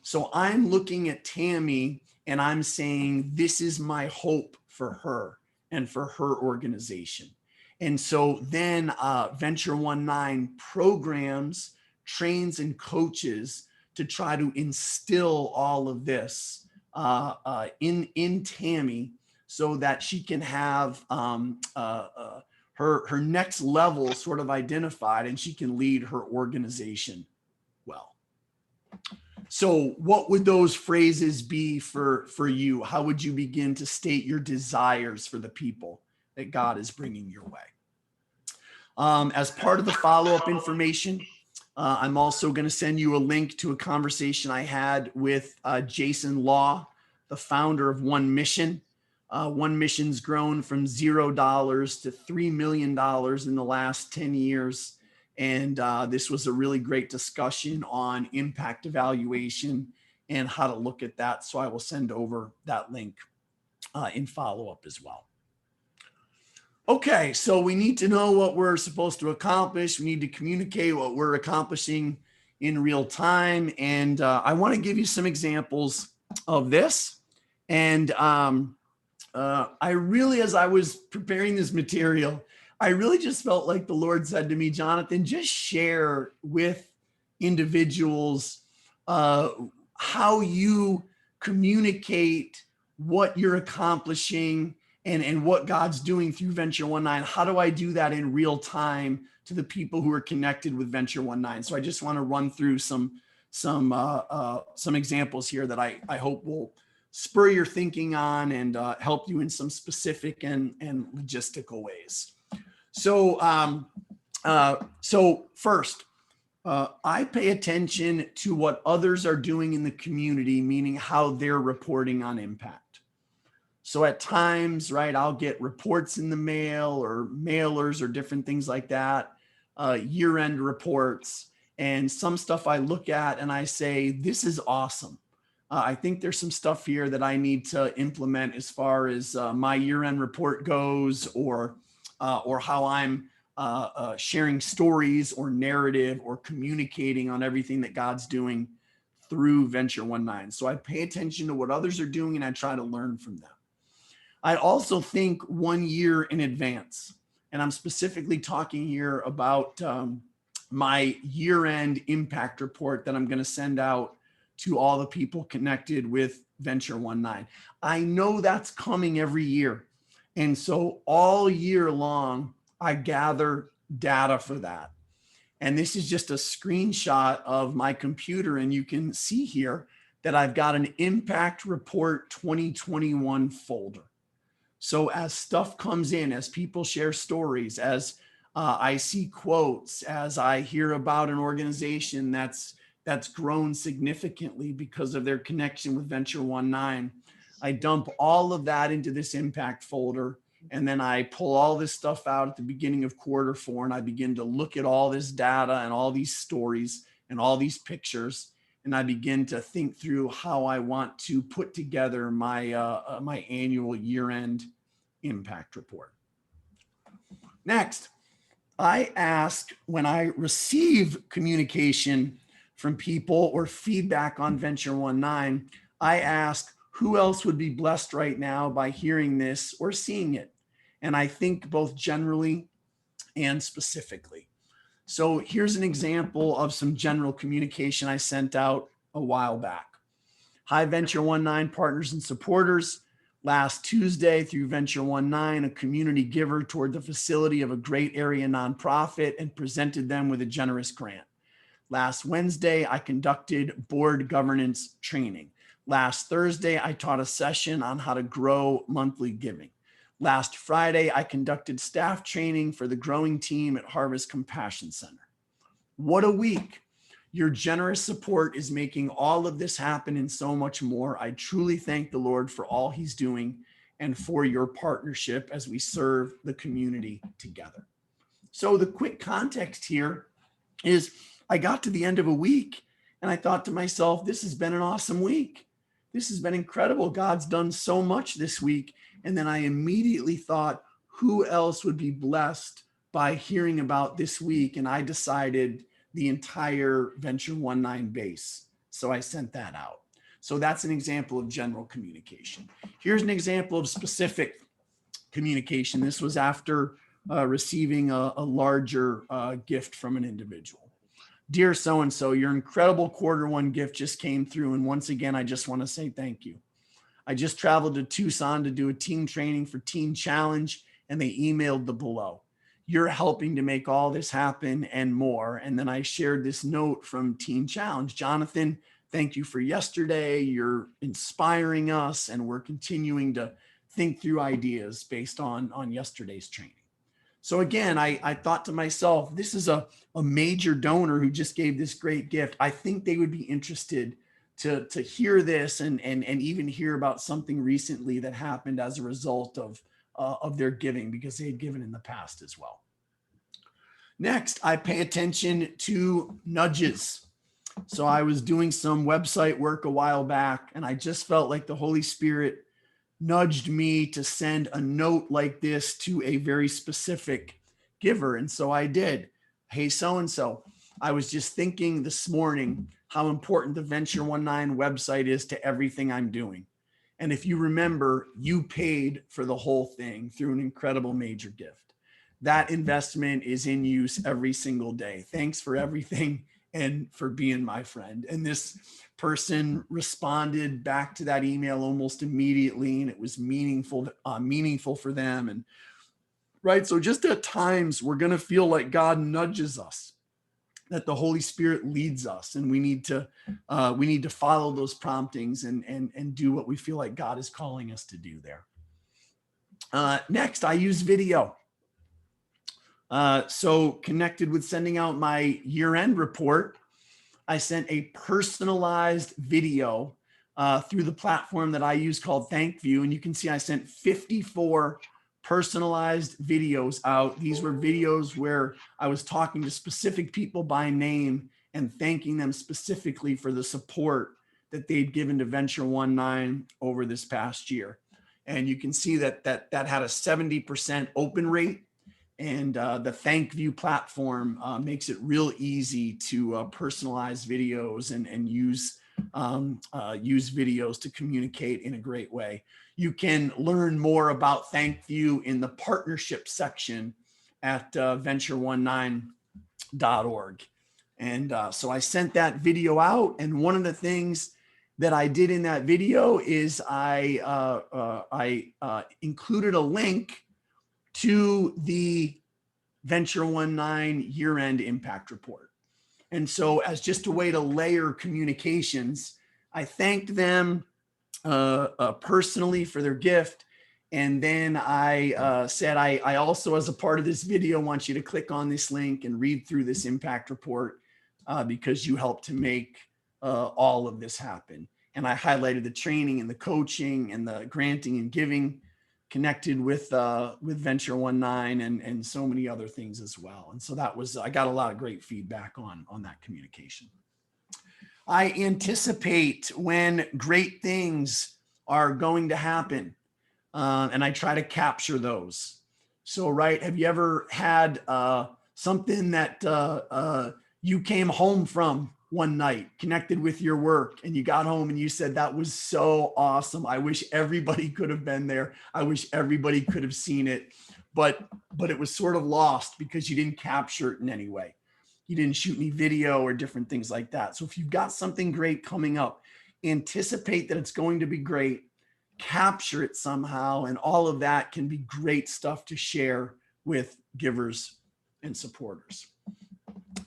So I'm looking at Tammy and I'm saying, this is my hope for her and for her organization. And so then Venture 19 programs, trains, and coaches to try to instill all of this in Tammy so that she can have her next level sort of identified and she can lead her organization well. So what would those phrases be for you? How would you begin to state your desires for the people that God is bringing your way? As part of the follow-up information, I'm also going to send you a link to a conversation I had with Jason Law, the founder of One Mission. One Mission's grown from $0 to $3 million in the last 10 years. And this was a really great discussion on impact evaluation and how to look at that. So I will send over that link in follow-up as well. Okay, so we need to know what we're supposed to accomplish. We need to communicate what we're accomplishing in real time. And I want to give you some examples of this. And I really, as I was preparing this material, I really just felt like the Lord said to me, Jonathan, just share with individuals how you communicate what you're accomplishing and what God's doing through Venture 19. How do I do that in real time to the people who are connected with Venture 19? So I just want to run through some examples here that I hope will spur your thinking on and help you in some specific and logistical ways. So first, I pay attention to what others are doing in the community, meaning how they're reporting on impact. So at times, right, I'll get reports in the mail or mailers or different things like that, year-end reports, and some stuff I look at and I say, this is awesome. I think there's some stuff here that I need to implement as far as my year-end report goes, or how I'm sharing stories or narrative or communicating on everything that God's doing through Venture 19. So I pay attention to what others are doing and I try to learn from them. I also think 1 year in advance, and I'm specifically talking here about my year-end impact report that I'm going to send out to all the people connected with Venture 19. I know that's coming every year. And so all year long, I gather data for that. And this is just a screenshot of my computer. And you can see here that I've got an Impact Report 2021 folder. So as stuff comes in, as people share stories, as I see quotes, as I hear about an organization that's grown significantly because of their connection with Venture 19, I dump all of that into this impact folder. And then I pull all this stuff out at the beginning of Q4, and I begin to look at all this data and all these stories and all these pictures. And I begin to think through how I want to put together my my annual year-end impact report. Next, I ask, when I receive communication from people or feedback on Venture 19, I ask who else would be blessed right now by hearing this or seeing it. And I think both generally and specifically. So here's an example of some general communication I sent out a while back. Hi, Venture 19 partners and supporters. Last Tuesday, through Venture 19, a community giver toured the facility of a great area nonprofit and presented them with a generous grant. Last Wednesday, I conducted board governance training. Last Thursday, I taught a session on how to grow monthly giving. Last Friday, I conducted staff training for the growing team at Harvest Compassion Center. What a week. Your generous support is making all of this happen and so much more. I truly thank the Lord for all he's doing and for your partnership as we serve the community together. So the quick context here is I got to the end of a week and I thought to myself, this has been an awesome week. This has been incredible. God's done so much this week. And then I immediately thought, who else would be blessed by hearing about this week? And I decided the entire Venture 19 base. So I sent that out. So that's an example of general communication. Here's an example of specific communication. This was after receiving a larger gift from an individual. Dear so-and-so, your incredible Q1 gift just came through. And once again, I just want to say thank you. I just traveled to Tucson to do a team training for Teen Challenge, and they emailed the below. You're helping to make all this happen and more. And then I shared this note from Teen Challenge. Jonathan, thank you for yesterday. You're inspiring us, and we're continuing to think through ideas based on yesterday's training. So again, I thought to myself, this is a major donor who just gave this great gift. I think they would be interested to hear this and even hear about something recently that happened as a result of their giving, because they had given in the past as well. Next, I pay attention to nudges. So I was doing some website work a while back, and I just felt like the Holy Spirit nudged me to send a note like this to a very specific giver. And so I did. Hey, so-and-so, I was just thinking this morning how important the Venture 19 website is to everything I'm doing. And if you remember, you paid for the whole thing through an incredible major gift. That investment is in use every single day. Thanks for everything and for being my friend. And this person responded back to that email almost immediately, and it was meaningful for them. And right, so just at times we're going to feel like God nudges us, that the Holy Spirit leads us, and we need to follow those promptings and do what we feel like God is calling us to do there. Next, I use video. So connected with sending out my year-end report, I sent a personalized video through the platform that I use called ThankView. And you can see I sent 54 personalized videos out. These were videos where I was talking to specific people by name and thanking them specifically for the support that they'd given to Venture 19 over this past year. And you can see that had a 70% open rate. And the ThankView platform makes it real easy to personalize videos and use videos to communicate in a great way. You can learn more about ThankView in the partnership section at venture19.org. And so I sent that video out. And one of the things that I did in that video is I included a link to the Venture 19 year-end impact report. And so as just a way to layer communications, I thanked them personally for their gift. And then I said, I also, as a part of this video, want you to click on this link and read through this impact report because you helped to make all of this happen. And I highlighted the training and the coaching and the granting and giving connected with Venture 19 and so many other things as well. And so that was, I got a lot of great feedback on that communication. I anticipate when great things are going to happen, and I try to capture those. So, right, have you ever had something that you came home from one night, connected with your work, and you got home and you said, that was so awesome. I wish everybody could have been there. I wish everybody could have seen it, but it was sort of lost because you didn't capture it in any way. You didn't shoot any video or different things like that. So if you've got something great coming up, anticipate that it's going to be great, capture it somehow, and all of that can be great stuff to share with givers and supporters.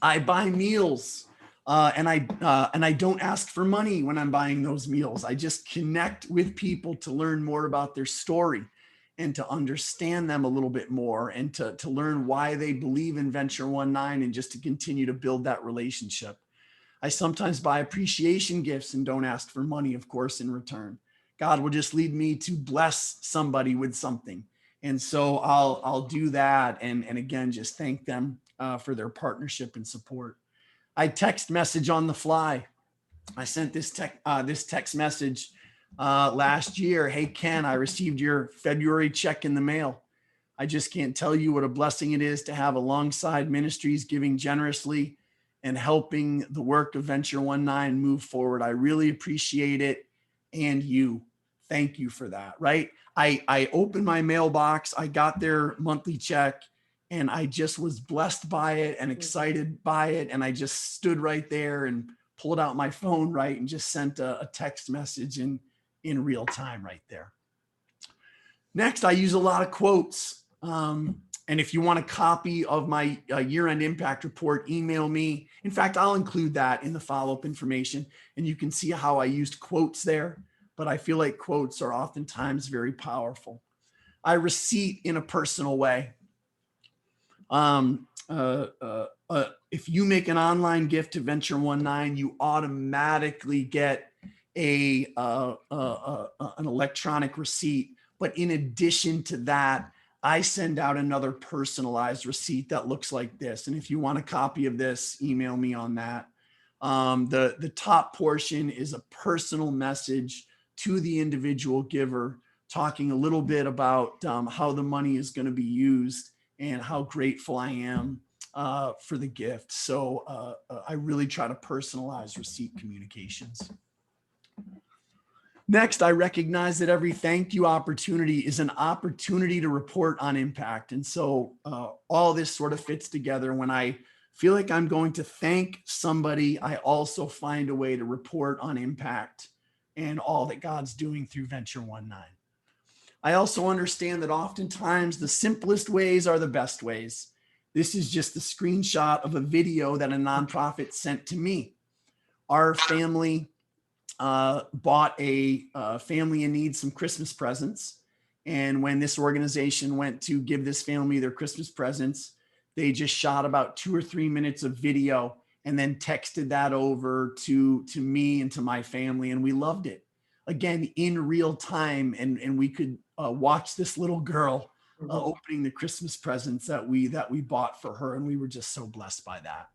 I buy meals and I don't ask for money when I'm buying those meals. I just connect with people to learn more about their story and to understand them a little bit more and to learn why they believe in Venture 19 and just to continue to build that relationship. I sometimes buy appreciation gifts and don't ask for money, of course, in return. God will just lead me to bless somebody with something. And so I'll do that. And again, just thank them for their partnership and support. I text message on the fly. I sent this text message last year. Hey, Ken, I received your February check in the mail. I just can't tell you what a blessing it is to have alongside ministries giving generously and helping the work of Venture 19 move forward. I really appreciate it. And you, thank you for that, right? I opened my mailbox, I got their monthly check, and I just was blessed by it and excited by it. And I just stood right there and pulled out my phone, right, and just sent a text message in real time right there. Next, I use a lot of quotes. And if you want a copy of my year-end impact report, email me. In fact, I'll include that in the follow-up information, and you can see how I used quotes there. But I feel like quotes are oftentimes very powerful. I receipt in a personal way. If you make an online gift to Venture 19, you automatically get an electronic receipt. But in addition to that, I send out another personalized receipt that looks like this. And if you want a copy of this, email me on that. The top portion is a personal message to the individual giver, talking a little bit about how the money is going to be used and how grateful I am for the gift. So I really try to personalize receipt communications. Next, I recognize that every thank you opportunity is an opportunity to report on impact. And so all this sort of fits together. When I feel like I'm going to thank somebody, I also find a way to report on impact and all that God's doing through Venture 19. I also understand that oftentimes the simplest ways are the best ways. This is just a screenshot of a video that a nonprofit sent to me. Our family bought a family in need some Christmas presents. And when this organization went to give this family their Christmas presents, they just shot about 2 or 3 minutes of video and then texted that over to me and to my family. And we loved it. Again, in real time. And we could watch this little girl opening the Christmas presents that we bought for her. And we were just so blessed by that.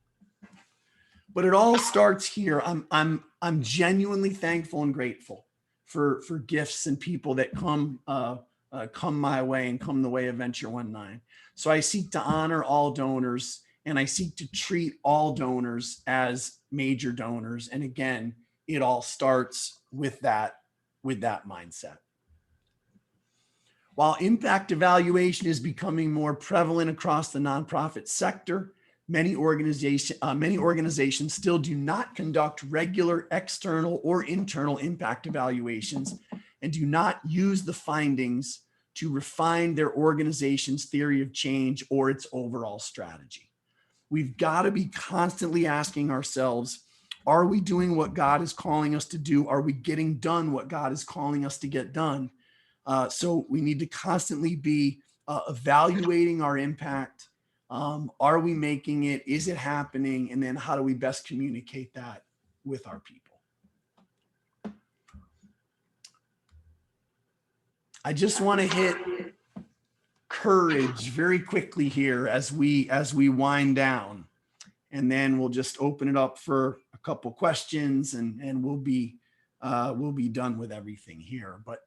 But it all starts here. I'm genuinely thankful and grateful for gifts and people that come my way and come the way of Venture 19. So I seek to honor all donors, and I seek to treat all donors as major donors. And again, it all starts with that mindset. While impact evaluation is becoming more prevalent across the nonprofit sector, many organizations still do not conduct regular external or internal impact evaluations and do not use the findings to refine their organization's theory of change or its overall strategy. We've got to be constantly asking ourselves, are we doing what God is calling us to do? Are we getting done what God is calling us to get done? So we need to constantly be evaluating our impact. Are we making it? Is it happening? And then how do we best communicate that with our people? I just want to hit courage very quickly here as we wind down, and then we'll just open it up for a couple questions, and we'll be done with everything here. But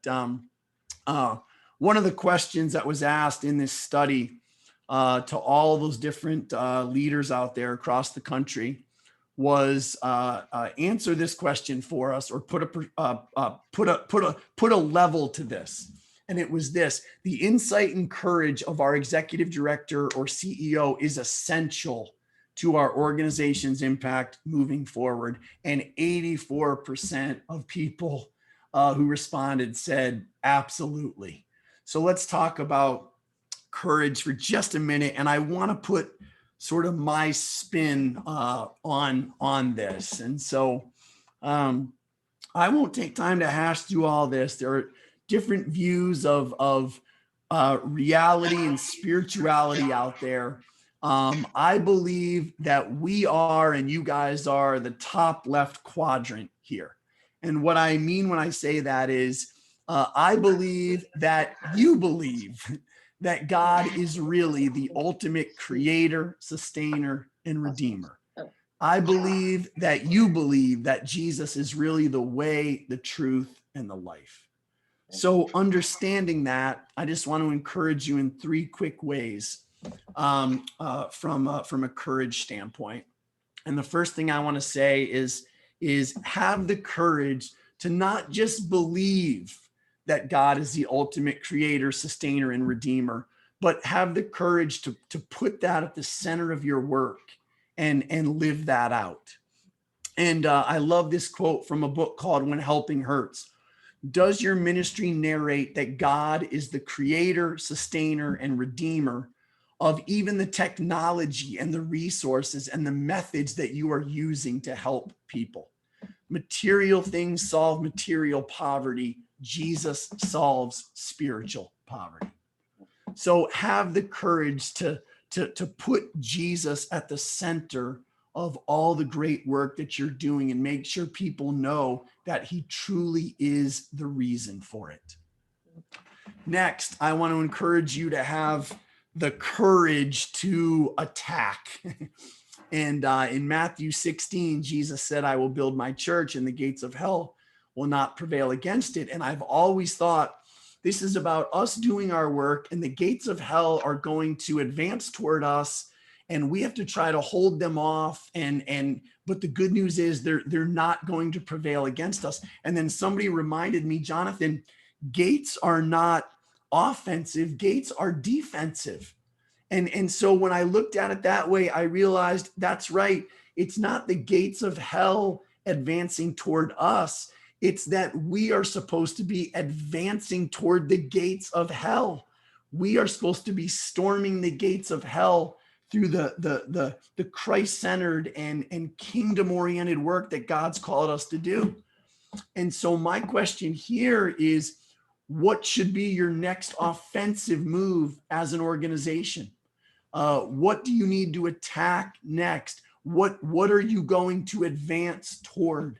one of the questions that was asked in this study to all those different leaders out there across the country was answer this question for us, or put a level to this. And it was this: the insight and courage of our executive director or CEO is essential to our organization's impact moving forward. And 84% of people who responded said absolutely. So let's talk about courage for just a minute. And I want to put sort of my spin on this. And so I won't take time to hash through all this. There are different views of reality and spirituality out there. I believe that we are, and you guys are, the top left quadrant here. And what I mean when I say that is, I believe that you believe that God is really the ultimate creator, sustainer, and redeemer. I believe that you believe that Jesus is really the way, the truth, and the life. So understanding that, I just want to encourage you in 3 quick ways from a courage standpoint. And the first thing I want to say is have the courage to not just believe that God is the ultimate creator, sustainer, and redeemer, but have the courage to put that at the center of your work and live that out. And I love this quote from a book called When Helping Hurts. Does your ministry narrate that God is the creator, sustainer, and redeemer of even the technology and the resources and the methods that you are using to help people? Material things solve material poverty. Jesus solves spiritual poverty. So have the courage to put Jesus at the center of all the great work that you're doing, and make sure people know that he truly is the reason for it. Next, I want to encourage you to have the courage to attack. And in Matthew 16, Jesus said, I will build my church and the gates of hell will not prevail against it. And I've always thought this is about us doing our work, and the gates of hell are going to advance toward us, and we have to try to hold them off. But the good news is they're not going to prevail against us. And then somebody reminded me, Jonathan, gates are not offensive, gates are defensive. And so when I looked at it that way, I realized that's right. It's not the gates of hell advancing toward us. It's that we are supposed to be advancing toward the gates of hell. We are supposed to be storming the gates of hell through the Christ-centered and kingdom-oriented work that God's called us to do. And so my question here is, what should be your next offensive move as an organization? What do you need to attack next? What are you going to advance toward?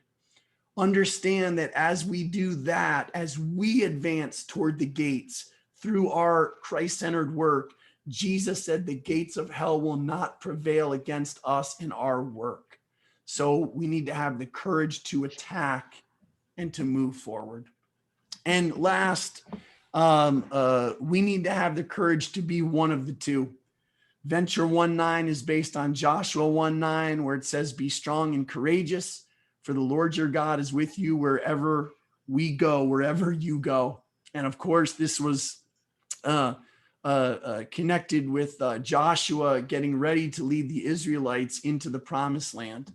Understand that as we do that, as we advance toward the gates through our Christ-centered work, Jesus said the gates of hell will not prevail against us in our work. So we need to have the courage to attack and to move forward. And last, we need to have the courage to be one of the two. Venture 1:9 is based on Joshua 1:9, where it says, be strong and courageous, for the Lord your God is with you wherever we go, wherever you go. And of course, this was connected with Joshua getting ready to lead the Israelites into the promised land.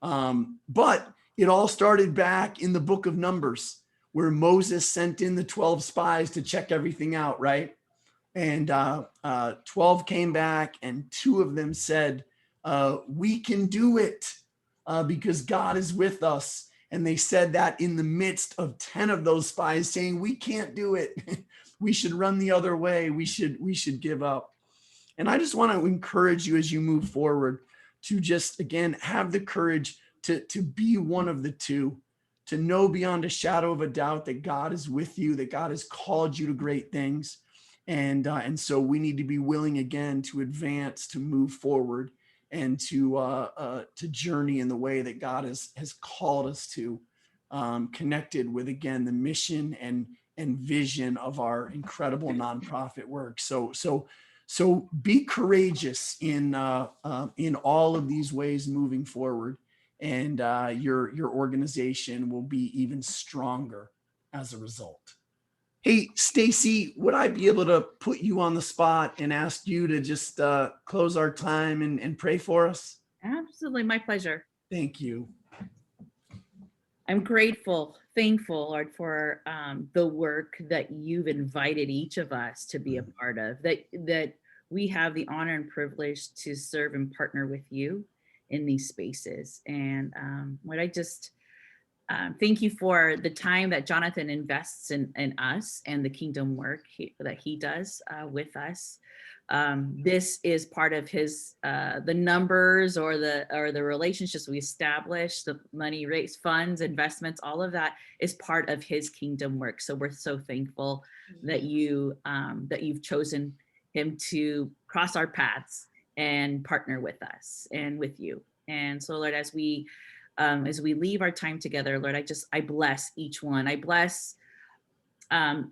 But it all started back in the book of Numbers, where Moses sent in the 12 spies to check everything out, right? And 12 came back and 2 of them said, we can do it because God is with us. And they said that in the midst of 10 of those spies saying, we can't do it. We should run the other way. We should give up. And I just want to encourage you as you move forward to just, again, have the courage to be one of the 2, to know beyond a shadow of a doubt that God is with you, that God has called you to great things. And so we need to be willing again to advance, to move forward, and to journey in the way that God has called us to, connected with, again, the mission and vision of our incredible nonprofit work. So be courageous in all of these ways moving forward, and your organization will be even stronger as a result. Hey, Stacy, would I be able to put you on the spot and ask you to just close our time and pray for us? Absolutely, my pleasure. Thank you. I'm grateful, thankful, Lord, for the work that you've invited each of us to be a part of, that we have the honor and privilege to serve and partner with you in these spaces. And Lord, I just thank you for the time that Jonathan invests in us and the kingdom work that he does with us. This is part of his the numbers or the relationships we establish, the money raised, funds, investments, all of that is part of his kingdom work. So we're so thankful that you've chosen him to cross our paths and partner with us and with you. And so, Lord, as we leave our time together, Lord, I bless each one. I bless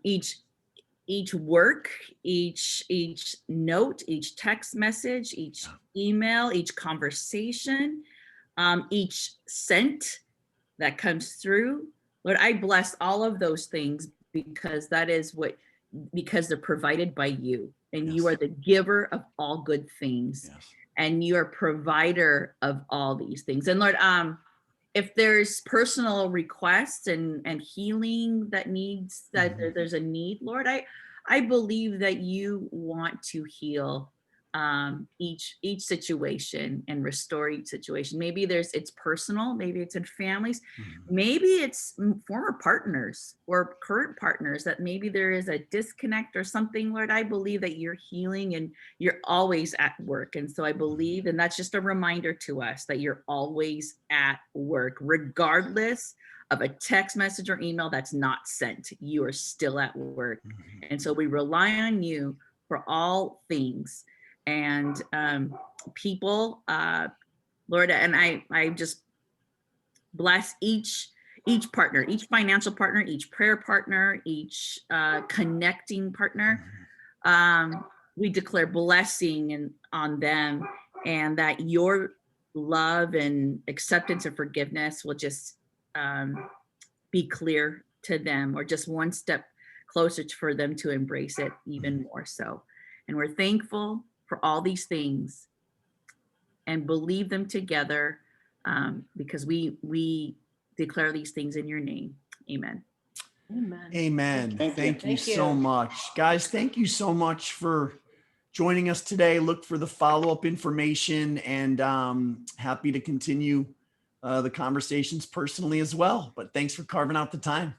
each work, each note, each text message, each email, each conversation, each sent that comes through. Lord, I bless all of those things because because they're provided by you, and you are the giver of all good things. Yes. And you are provider of all these things. And Lord, if there's personal requests and healing that needs, that there's a need, Lord, I believe that you want to heal each situation and restore each situation. Maybe it's personal, maybe it's in families, maybe it's former partners or current partners, that maybe there is a disconnect or something. Lord, I believe that you're healing and you're always at work. And so I believe, and that's just a reminder to us that you're always at work, regardless of a text message or email that's not sent, you are still at work. And so we rely on you for all things. And people, Lord, and I just bless each partner, each financial partner, each prayer partner, each connecting partner. We declare blessing on them, and that your love and acceptance and forgiveness will just be clear to them, or just one step closer for them to embrace it even more so. And we're thankful for all these things and believe them together, because we declare these things in your name. Amen. Amen. Amen. Thank you so much. Guys, thank you so much for joining us today. Look for the follow-up information, and happy to continue the conversations personally as well. But thanks for carving out the time.